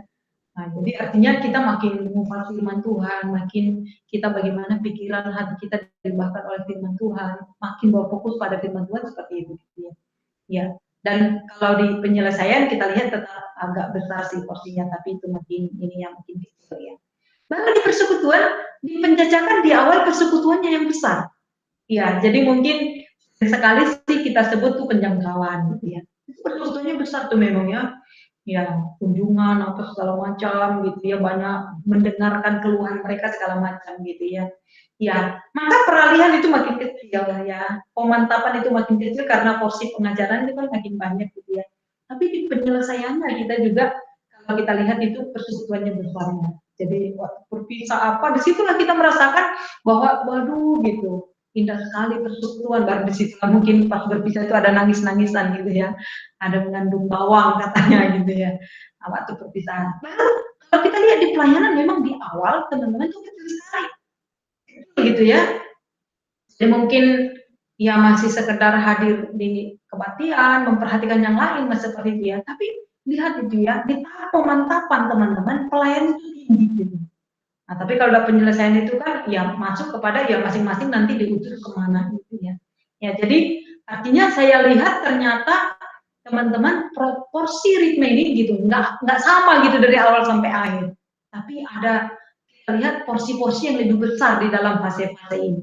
Nah, jadi artinya kita makin mengupas firman Tuhan, makin kita bagaimana pikiran hati kita diubahkan oleh firman Tuhan, makin berfokus pada firman Tuhan seperti itu. Gitu ya. Ya. Dan kalau di penyelesaian kita lihat tetap agak besar sih porsinya, tapi itu makin ini yang makin kecil ya. Lalu di persekutuan, di penjajakan di awal persekutuannya yang besar. Ya, jadi mungkin sekali sih kita sebut tuh penjangkauan gitu ya. Persekutuannya besar tuh memang ya. Ya, kunjungan apa segala macam gitu ya, banyak mendengarkan keluhan mereka segala macam gitu ya. Ya, maka peralihan itu makin kecil ya. Pemantapan itu makin kecil karena porsi pengajaran itu kan makin banyak gitu ya. Tapi di penyelesaiannya kita juga kalau kita lihat itu persekutuannya besarnya. Jadi waktu berpisah apa, disitulah kita merasakan bahwa waduh gitu, indah sekali persekutuan. Baru disitulah mungkin pas berpisah itu ada nangis-nangisan gitu ya, ada mengandung bawang katanya gitu ya, waktu perpisahan. Lalu kalau kita lihat di pelayanan memang di awal teman-teman itu kecil sekali gitu ya. Jadi mungkin ya masih sekedar hadir di kebaktian, memperhatikan yang lain masih seperti itu ya. Tapi lihat itu ya, di tahap pemantapan teman-teman, pelayan itu tinggi gitu. Nah, tapi kalau udah penyelesaian itu kan ya masuk kepada ya masing-masing nanti diutus kemana gitu ya. Ya jadi artinya saya lihat ternyata teman-teman proporsi ritme ini gitu nggak sama gitu dari awal sampai akhir. Tapi ada kita lihat porsi-porsi yang lebih besar di dalam fase-fase ini.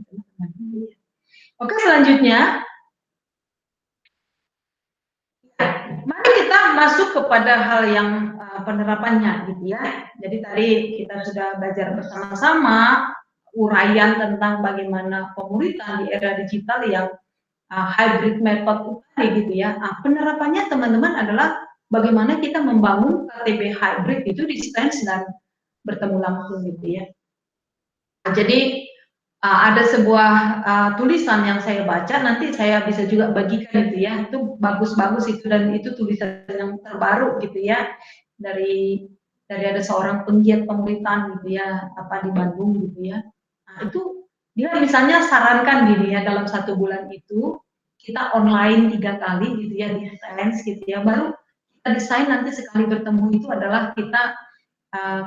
Oke, selanjutnya mari kita masuk kepada hal yang penerapannya gitu ya. Jadi tadi kita sudah belajar bersama-sama uraian tentang bagaimana pemuritan di era digital yang hybrid method tadi gitu ya. Penerapannya teman-teman adalah bagaimana kita membangun KTB hybrid itu distance dan bertemu langsung gitu ya. Jadi ada sebuah tulisan yang saya baca, nanti saya bisa juga bagikan itu ya, itu bagus-bagus itu dan itu tulisan yang terbaru gitu ya dari ada seorang penggiat pemerintahan gitu ya, apa di Bandung gitu ya. Nah, itu dia misalnya sarankan gini ya, dalam 1 bulan itu kita online 3 kali gitu ya, distance gitu ya, baru kita desain nanti sekali bertemu itu adalah kita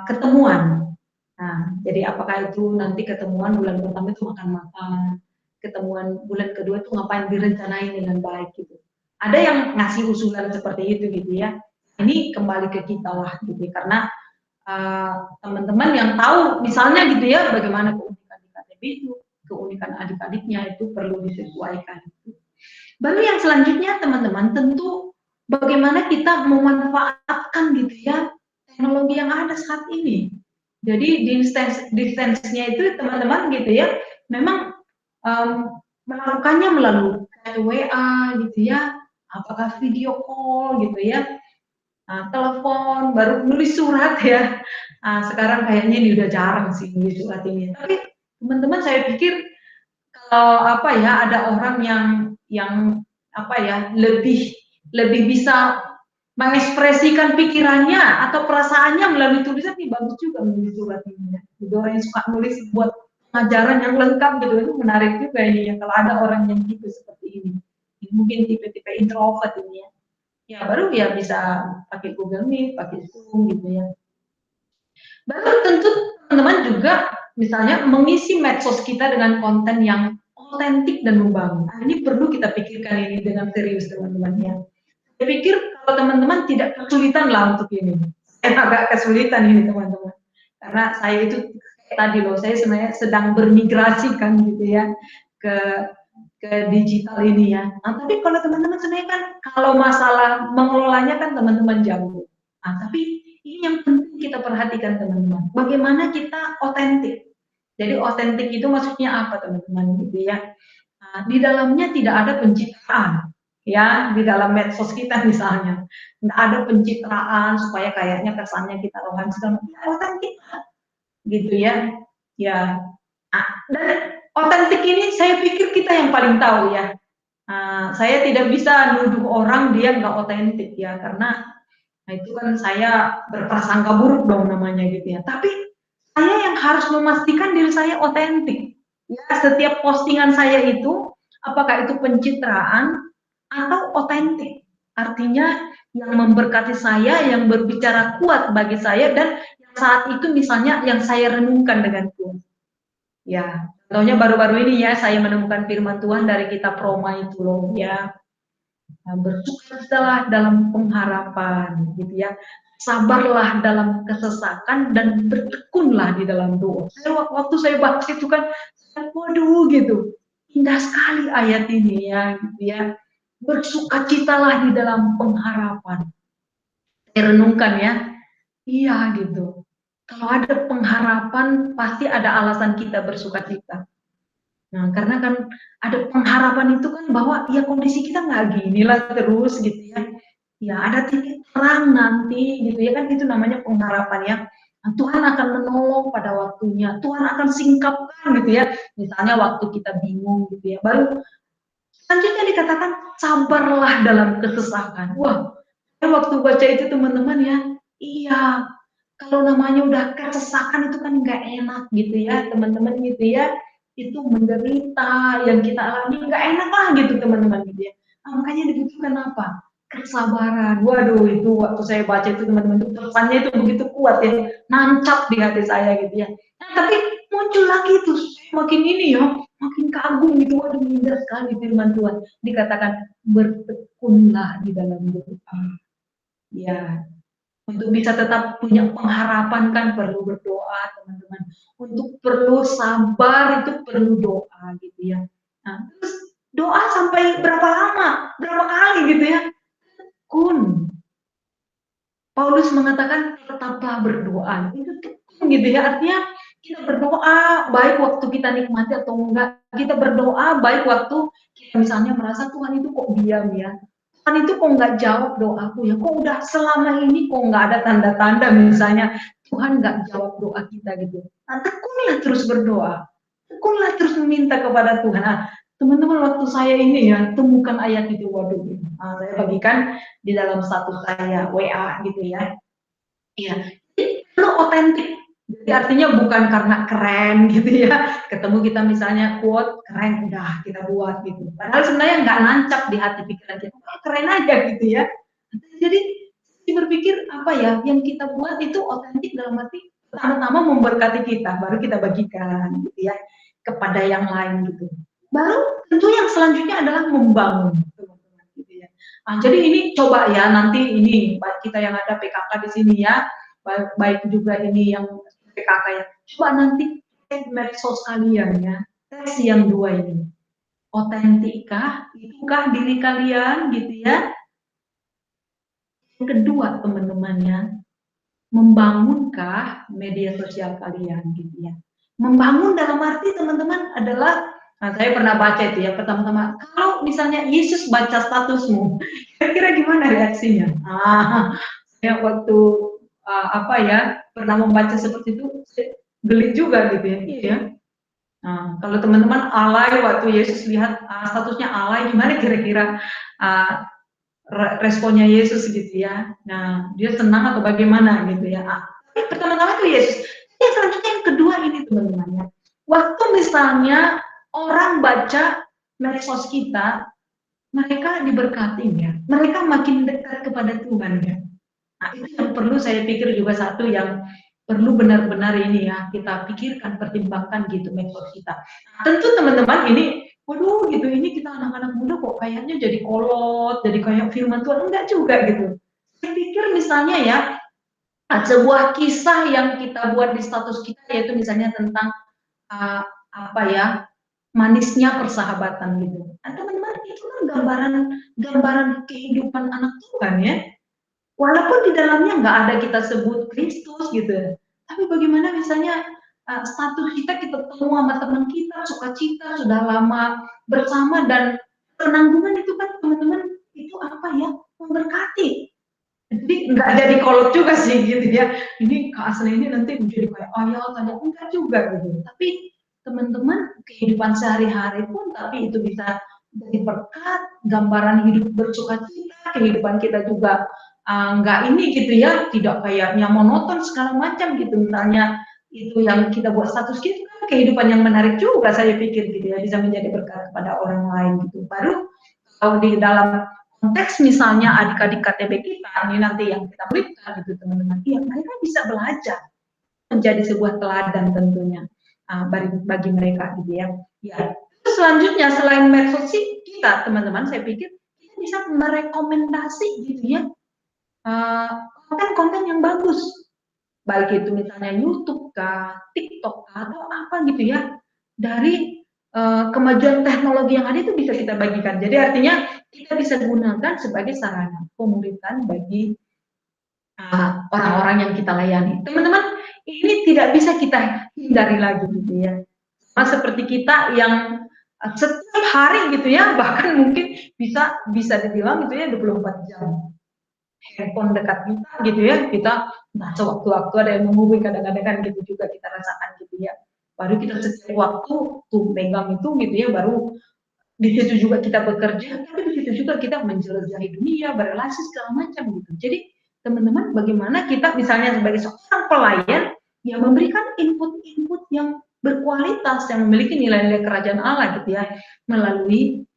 ketemuan. Nah, jadi apakah itu nanti ketemuan bulan pertama itu makan-makan, ketemuan bulan kedua itu ngapain direncanain dengan baik gitu. Ada yang ngasih usulan seperti itu gitu ya. Ini kembali ke kita lah gitu ya, karena teman-teman yang tahu misalnya gitu ya bagaimana keunikan di KTP itu, keunikan adik-adiknya itu perlu disesuaikan. Baru yang selanjutnya teman-teman tentu bagaimana kita memanfaatkan gitu ya teknologi yang ada saat ini. Jadi distance-nya itu teman-teman gitu ya, memang melakukannya melalui WA gitu ya, apakah video call gitu ya, telepon, baru nulis surat ya. Sekarang kayaknya ini udah jarang sih nulis surat ini. Tapi teman-teman saya pikir kalau apa ya ada orang yang apa ya lebih bisa mengekspresikan pikirannya atau perasaannya melalui tulisan nih bagus juga menulis surat ini ya. Jadi orang yang suka nulis buat pengajaran yang lengkap gitu itu menarik juga ini ya kalau ada orang yang tipe seperti ini. Mungkin tipe-tipe introvert ini ya. Ya baru ya bisa pakai Google Meet, pakai Zoom gitu ya. Baru tentu teman-teman juga misalnya mengisi medsos kita dengan konten yang otentik dan membangun. Nah, ini perlu kita pikirkan ini dengan serius teman-teman ya. Saya pikir kalau teman-teman tidak kesulitan lah untuk ini. Saya agak kesulitan ini teman-teman. Karena saya itu tadi loh, saya sebenarnya sedang bermigrasi kan gitu ya ke digital ini ya. Nah, tapi kalau teman-teman sebenarnya kan kalau masalah mengelolanya kan teman-teman jago. Nah, tapi ini yang penting kita perhatikan teman-teman. Bagaimana kita otentik. Jadi otentik itu maksudnya apa teman-teman gitu ya. Nah, di dalamnya tidak ada pencitraan ya di dalam medsos kita misalnya nggak ada pencitraan supaya kayaknya kesannya kita rohani segala otentik gitu ya ya dan otentik ini saya pikir kita yang paling tahu ya. Saya tidak bisa nuduh orang dia nggak otentik ya karena itu kan saya berprasangka buruk dong namanya gitu ya tapi saya yang harus memastikan diri saya otentik. Ya, setiap postingan saya itu, apakah itu pencitraan atau otentik. Artinya yang memberkati saya, yang berbicara kuat bagi saya, dan saat itu misalnya yang saya renungkan dengan Tuhan. Ya, contohnya baru-baru ini ya, saya menemukan firman Tuhan dari kitab Roma itu loh ya. Nah, bersukacitalah dalam pengharapan gitu ya, sabarlah dalam kesesakan dan bertekunlah di dalam doa. Waktu saya baca itu kan, waduh gitu, indah sekali ayat ini ya gitu ya, bersukacitalah di dalam pengharapan. Saya renungkan ya, iya gitu, kalau ada pengharapan pasti ada alasan kita bersukacita. Nah, karena kan ada pengharapan itu kan bahwa ya kondisi kita nggak ginilah terus gitu ya. Ya ada titik terang nanti gitu ya kan, itu namanya pengharapan ya. Nah, Tuhan akan menolong pada waktunya. Tuhan akan singkapkan gitu ya. Misalnya waktu kita bingung gitu ya. Baru selanjutnya dikatakan sabarlah dalam kesesakan. Wah, saya waktu baca itu teman-teman ya, iya, kalau namanya udah kesesakan itu kan nggak enak gitu ya teman-teman gitu ya, itu menderita yang kita alami nggak enak lah gitu teman-teman gitu ya. Nah, makanya dibutuhkan apa? Kesabaran. Waduh, itu waktu saya baca itu teman-teman, itu pesannya itu begitu kuat ya, nancap di hati saya gitu ya. Nah, tapi muncul lagi tuh, makin ini ya, makin kagum gitu, waduh indah sekali firman Tuhan. Dikatakan bertekunlah di dalam doa. Ya, untuk bisa tetap punya pengharapan kan perlu berdoa teman-teman. Untuk perlu sabar itu perlu doa gitu ya. Nah, terus doa sampai berapa lama, berapa kali gitu ya. Kun. Paulus mengatakan tetaplah berdoa. Itu tekun gitu ya. Artinya kita berdoa baik waktu kita nikmati atau enggak. Kita berdoa baik waktu kita misalnya merasa Tuhan itu kok diam ya. Tuhan itu kok nggak jawab doaku ya. Kok udah selama ini kok nggak ada tanda-tanda misalnya Tuhan nggak jawab doa kita gitu. Nah, tekunlah terus berdoa. Tekunlah terus meminta kepada Tuhan. Nah, teman-teman waktu saya ini ya temukan ayat itu, waduh. Nah, saya bagikan di dalam status saya WA gitu ya. Iya, perlu otentik. Jadi artinya bukan karena keren gitu ya. Ketemu kita misalnya quote keren udah kita buat gitu. Padahal sebenarnya nggak nancap di hati pikiran kita. Oh, keren aja gitu ya. Jadi berpikir apa ya yang kita buat itu otentik dalam arti pertama-tama memberkati kita, baru kita bagikan gitu ya kepada yang lain gitu. Baru tentu yang selanjutnya adalah membangun teman-teman gitu ya. Nah, jadi ini coba ya nanti ini kita yang ada PKK di sini ya, baik juga ini yang PKK ya, coba nanti medsos kalian ya, tes yang dua ini, otentikkah, itukah diri kalian gitu ya. Yang kedua teman-temannya, membangunkah media sosial kalian gitu ya. Membangun dalam arti teman-teman adalah, nah saya pernah baca itu ya, pertama-tama kalau misalnya Yesus baca statusmu, kira-kira gimana reaksinya? Saya waktu apa ya pernah membaca seperti itu, geli juga gitu ya. Iya. Nah, kalau teman-teman alay waktu Yesus lihat statusnya alay, gimana kira-kira responnya Yesus gitu ya. Nah, dia senang atau bagaimana gitu ya. Tapi pertama-tama itu Yesus. Yang selanjutnya yang kedua ini teman-teman ya. Waktu misalnya orang baca medsos kita, mereka diberkati ya. Mereka makin dekat kepada Tuhan ya. Nah, itu yang perlu saya pikir juga satu yang perlu benar-benar ini ya kita pikirkan, pertimbangkan gitu medsos kita. Tentu teman-teman ini, waduh gitu ini kita anak-anak muda kok kayaknya jadi kolot, jadi kayak firman Tuhan, enggak juga gitu. Saya pikir misalnya ya sebuah kisah yang kita buat di status kita yaitu misalnya tentang uh, apa ya manisnya persahabatan gitu. Nah, teman-teman itu kan gambaran gambaran kehidupan anak Tuhan ya. Walaupun di dalamnya nggak ada kita sebut Kristus gitu, tapi bagaimana misalnya status kita ketemu sama teman kita, sukacita, sudah lama bersama dan penanggungan itu kan teman-teman itu apa ya memberkati. Jadi nggak jadi kolot juga sih gitu ya. Ini keasli ini nanti menjadi kayak ayat tanya enggak juga gitu. Tapi teman-teman kehidupan sehari-hari pun tapi itu bisa jadi berkat, gambaran hidup bersukacita, kehidupan kita juga nggak ini gitu ya, tidak kayaknya monoton segala macam gitu misalnya itu yang kita buat status gitu kan kehidupan yang menarik juga saya pikir gitu ya, bisa menjadi berkat kepada orang lain gitu. Baru kalau di dalam konteks misalnya adik-adik KTB kita ini nanti yang kita berikan gitu teman-teman, iya mereka bisa belajar menjadi sebuah teladan tentunya bagi mereka gitu ya. Ya. Terus selanjutnya selain medsos sih kita teman-teman saya pikir kita bisa merekomendasi gitu ya konten-konten yang bagus, baik itu misalnya YouTube kah, TikTok kah, atau apa gitu ya, dari kemajuan teknologi yang ada itu bisa kita bagikan. Jadi artinya kita bisa gunakan sebagai sarana pemuritan bagi orang-orang yang kita layani. Teman-teman, ini tidak bisa kita hindari lagi gitu ya. Sama seperti kita yang setiap hari gitu ya, bahkan mungkin bisa dibilang gitu ya 24 jam handphone dekat kita gitu ya, kita nah sewaktu-waktu ada yang menghubungi kadang-kadang kan gitu juga kita rasakan gitu ya. Baru kita setiap waktu tuh megang itu gitu ya, baru di situ juga kita bekerja, tapi di situ juga kita menjelajahi dunia, berrelasi segala macam gitu. Jadi teman-teman, bagaimana kita misalnya sebagai seorang pelayan yang memberikan input-input yang berkualitas, yang memiliki nilai-nilai kerajaan Allah gitu ya, melalui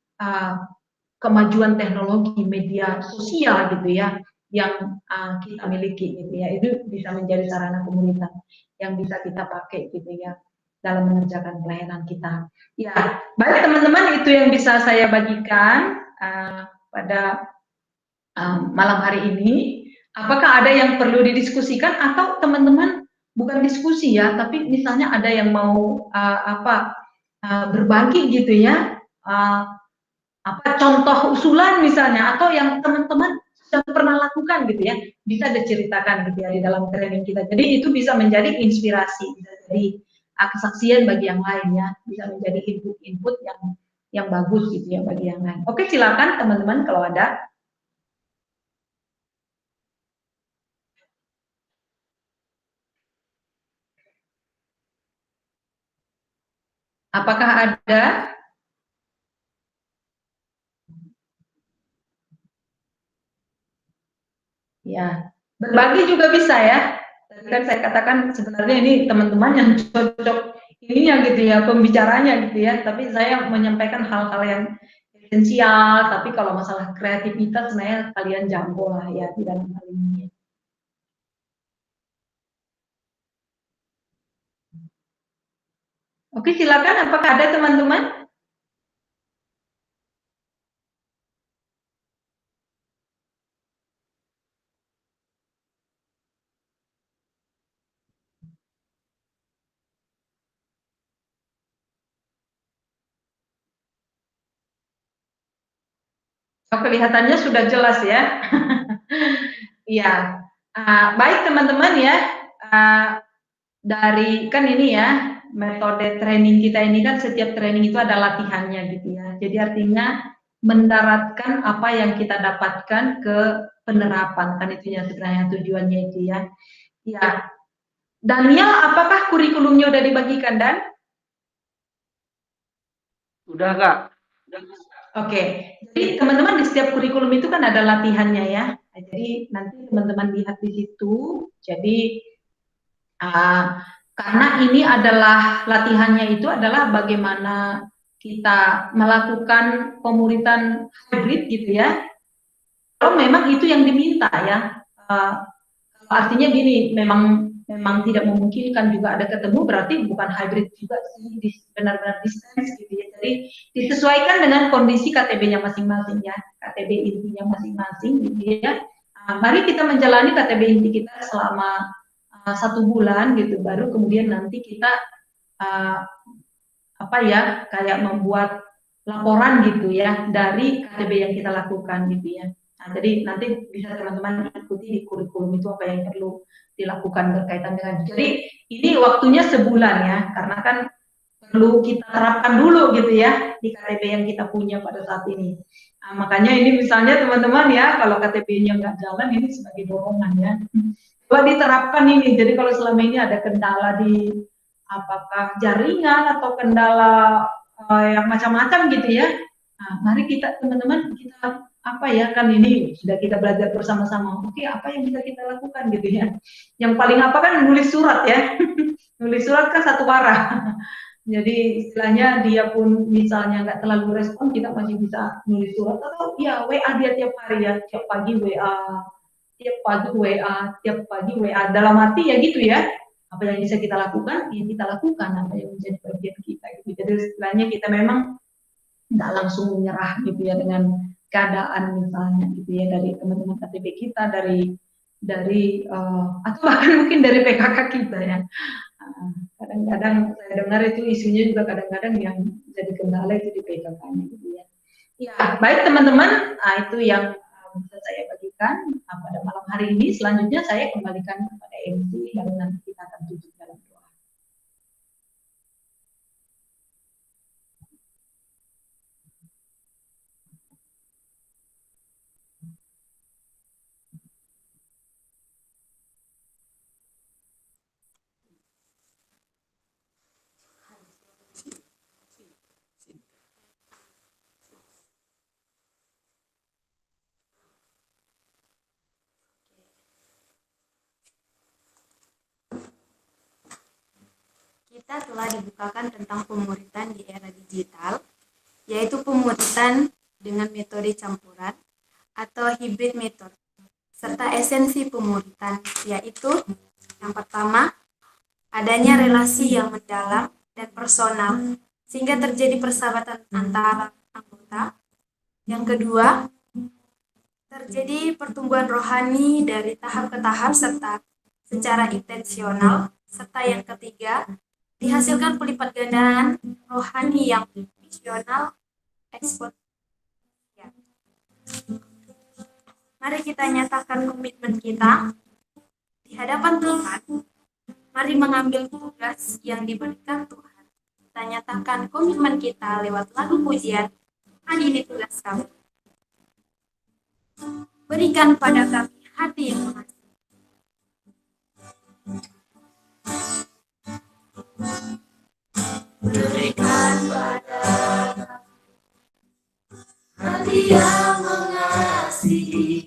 kemajuan teknologi media sosial gitu ya, yang kita miliki gitu ya, itu bisa menjadi sarana komunitas yang bisa kita pakai gitu ya dalam mengerjakan pelayanan kita. Ya, baik teman-teman, itu yang bisa saya bagikan pada malam hari ini. Apakah ada yang perlu didiskusikan atau teman-teman bukan diskusi ya, tapi misalnya ada yang mau berbagi gitu ya, apa contoh usulan misalnya, atau yang teman-teman sudah pernah lakukan gitu ya, bisa diceritakan gitu ya di dalam training kita. Jadi itu bisa menjadi inspirasi, bisa jadi kesaksian bagi yang lain ya, bisa menjadi input-input yang bagus gitu ya bagi yang lain. Oke, silakan teman-teman kalau ada. Apakah ada? Ya, berbagi juga bisa ya. Tadi kan saya katakan sebenarnya ini teman-teman yang cocok ininya gitu ya, pembicaranya gitu ya. Tapi saya menyampaikan hal-hal yang esensial. Tapi kalau masalah kreativitas sebenarnya kalian jago lah ya di dalam hal ini. Oke, silakan. Apakah ada teman-teman? Oh, kelihatannya sudah jelas ya. Iya. Baik teman-teman ya. Uh, dari kan ini ya metode training kita ini kan setiap training itu ada latihannya gitu ya. Jadi artinya mendaratkan apa yang kita dapatkan ke penerapan kan itu ya sebenarnya tujuannya itu ya. Ya. Daniel, apakah kurikulumnya udah dibagikan Dan? Udah Kak. Oke, jadi teman-teman di setiap kurikulum itu kan ada latihannya ya. Jadi nanti teman-teman lihat di situ. Jadi karena ini adalah latihannya itu adalah bagaimana kita melakukan pemuritan hybrid gitu ya. Kalau memang itu yang diminta ya. Artinya gini, memang tidak memungkinkan juga ada ketemu, berarti bukan hybrid juga sih, benar-benar distance gitu ya. Jadi disesuaikan dengan kondisi KTB-nya masing-masing ya, KTB intinya masing-masing gitu ya. Mari kita menjalani KTB inti kita selama 1 bulan gitu, baru kemudian nanti kita kayak membuat laporan gitu ya dari KTB yang kita lakukan gitu ya. Nah, jadi nanti bisa teman-teman ikuti di kurikulum itu apa yang perlu dilakukan berkaitan dengan. Jadi ini waktunya sebulan ya, karena kan perlu kita terapkan dulu gitu ya di KTB yang kita punya pada saat ini. Nah, makanya ini misalnya teman-teman ya, kalau KTB-nya nggak jalan ini sebagai dorongan ya. Coba diterapkan ini. Jadi kalau selama ini ada kendala di apakah jaringan atau kendala yang macam-macam gitu ya. Nah, mari kita teman-teman kita apa ya, kan ini sudah kita belajar bersama-sama, oke apa yang bisa kita lakukan gitu ya. Yang paling apa kan nulis surat ya. Nulis surat kan satu arah. Jadi istilahnya dia pun misalnya nggak terlalu respon, kita masih bisa nulis surat atau ya WA dia tiap hari ya, tiap pagi WA, tiap pagi WA, tiap pagi WA. Dalam arti ya gitu ya, apa yang bisa kita lakukan, ya kita lakukan apa yang menjadi bagian kita. Gitu. Jadi istilahnya kita memang nggak langsung menyerah gitu ya dengan keadaan misalnya gitu ya dari teman-teman KTP kita, atau bahkan mungkin dari PKK kita ya. Kadang-kadang saya dengar itu isunya juga kadang-kadang yang jadi kendala itu di PKK-nya gitu ya. Ya, baik teman-teman, itu yang bisa saya bagikan pada malam hari ini. Selanjutnya saya kembalikan kepada MC, lalu nanti kita akan tutup dalam doa. Kita telah dibukakan tentang pemuritan di era digital, yaitu pemuritan dengan metode campuran atau hybrid method, serta esensi pemuritan, yaitu yang pertama, adanya relasi yang mendalam dan personal, sehingga terjadi persahabatan antara anggota. Yang kedua, terjadi pertumbuhan rohani dari tahap ke tahap serta secara intensional. Serta yang ketiga, dihasilkan pelipat gandaan rohani yang visional ekspor. Ya. Mari kita nyatakan komitmen kita di hadapan Tuhan. Mari mengambil tugas yang diberikan Tuhan. Kita nyatakan komitmen kita lewat lagu pujian. Hari ini tugas kami. Berikan pada kami hati yang mengasihi. Berikan pada hati yang mengasihi,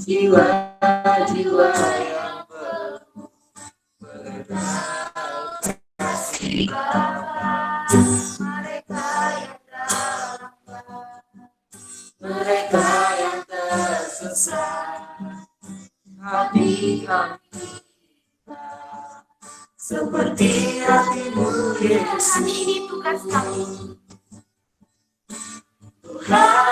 jiwa-jiwa yang penuh kasih Bapa. Mereka yang dalam, mereka yang tersesat, hati kami seperti hatimu Yesus. Hari ini tugas kami, Tuhan,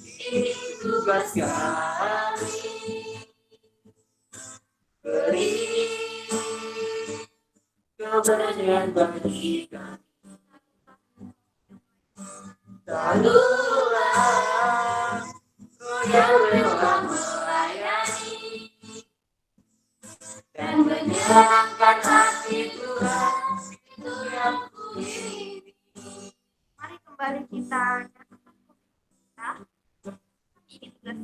ini tugas kami. Beri keberanian bagi kami. Lalulah Kau yang rela melayani dan menyenangkan hati Tuhan, itu yang kuingini. Mari kembali kita ini tugas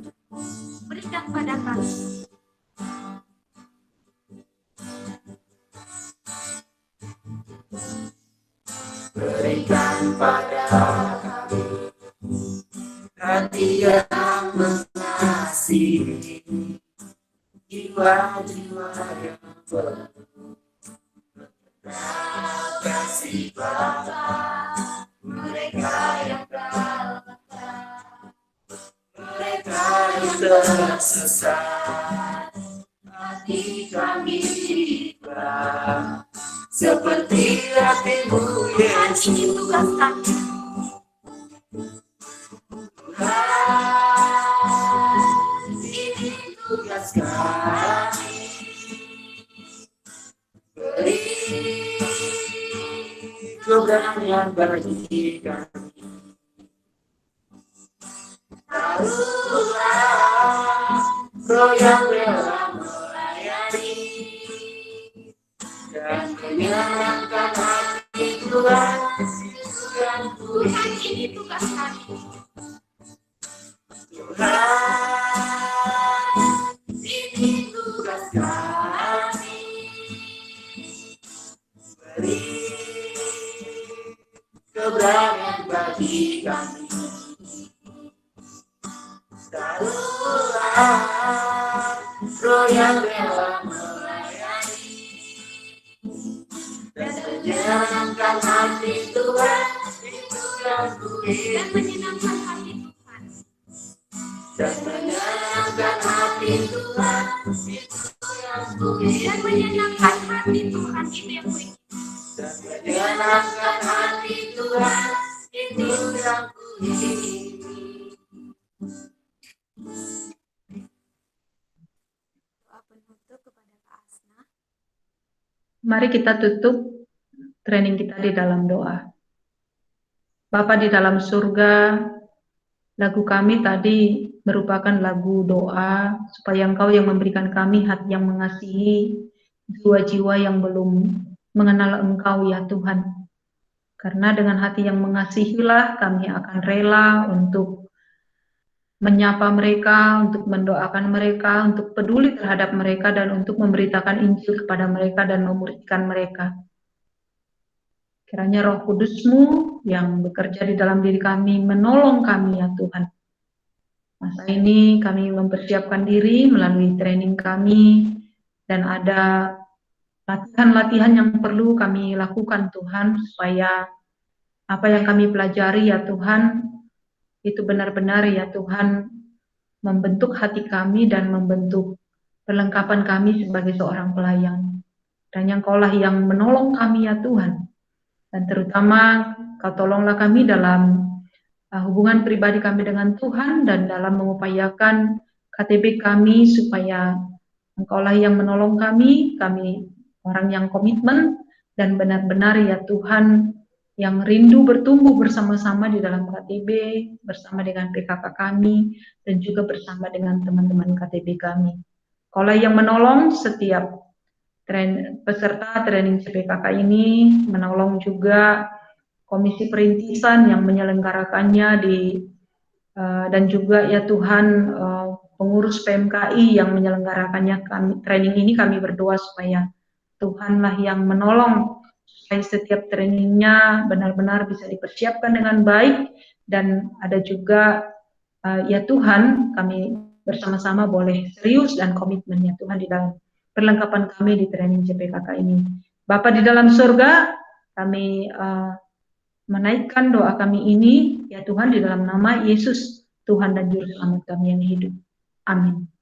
berikan pada kami. Berikan pada kami hati yang mengasihi, jiwa-jiwa yang penuh kasih Bapa. Mereka yang terluka, mereka yang tersesat, hati kami tiba seperti hatimu Yesus. Ini tugas kami, Tuhan, ini tugas kami. Beri keberanian bagi kami. Taruhlah Roh yang rela melayani dan menyenangkan hati Tuhan, itu yang Tuhan. Ini tugas kami, Tuhan, ini tugas kami. Beri keberanian bagi kami. Taruhlah roh yang rela melayani dan menyenangkan hati Tuhan, itu yang ku Dan menyenangkan hati Tuhan. dan menyenangkan hati Tuhan, itu yang ku Dan menyenangkan hati Tuhan, itu yang ku ingin. dan menyenangkan hati Tuhan, itu yang ku ingini. Doa penutup kepada Kak Asna. Mari kita tutup training kita di dalam doa. Bapa di dalam surga, lagu kami tadi merupakan lagu doa supaya Engkau yang memberikan kami hati yang mengasihi jiwa-jiwa yang belum mengenal Engkau ya Tuhan. Karena dengan hati yang mengasihilah kami akan rela untuk menyapa mereka, untuk mendoakan mereka, untuk peduli terhadap mereka dan untuk memberitakan Injil kepada mereka dan memuridkan mereka. Kiranya Roh Kudus-Mu yang bekerja di dalam diri kami menolong kami ya Tuhan. Masa ini kami mempersiapkan diri melalui training kami dan ada latihan-latihan yang perlu kami lakukan Tuhan supaya apa yang kami pelajari ya Tuhan itu benar-benar ya Tuhan membentuk hati kami dan membentuk perlengkapan kami sebagai seorang pelayan. Dan yang Kaulah yang menolong kami ya Tuhan. Dan terutama Kau tolonglah kami dalam hubungan pribadi kami dengan Tuhan dan dalam mengupayakan KTB kami supaya Engkaulah yang menolong kami orang yang komitmen dan benar-benar ya Tuhan yang rindu bertumbuh bersama-sama di dalam KTB, bersama dengan PKK kami, dan juga bersama dengan teman-teman KTB kami. Kaulah yang menolong setiap peserta training CPKK ini, menolong juga komisi perintisan yang menyelenggarakannya dan juga ya Tuhan pengurus PMKI yang menyelenggarakannya training ini kami berdoa supaya Tuhanlah yang menolong supaya setiap trainingnya benar-benar bisa dipersiapkan dengan baik dan ada juga ya Tuhan kami bersama-sama boleh serius dan komitmen ya Tuhan di dalam perlengkapan kami di training CPKK ini. Bapa di dalam surga, kami menaikkan doa kami ini ya Tuhan di dalam nama Yesus Tuhan dan Juru Selamat kami yang hidup. Amin.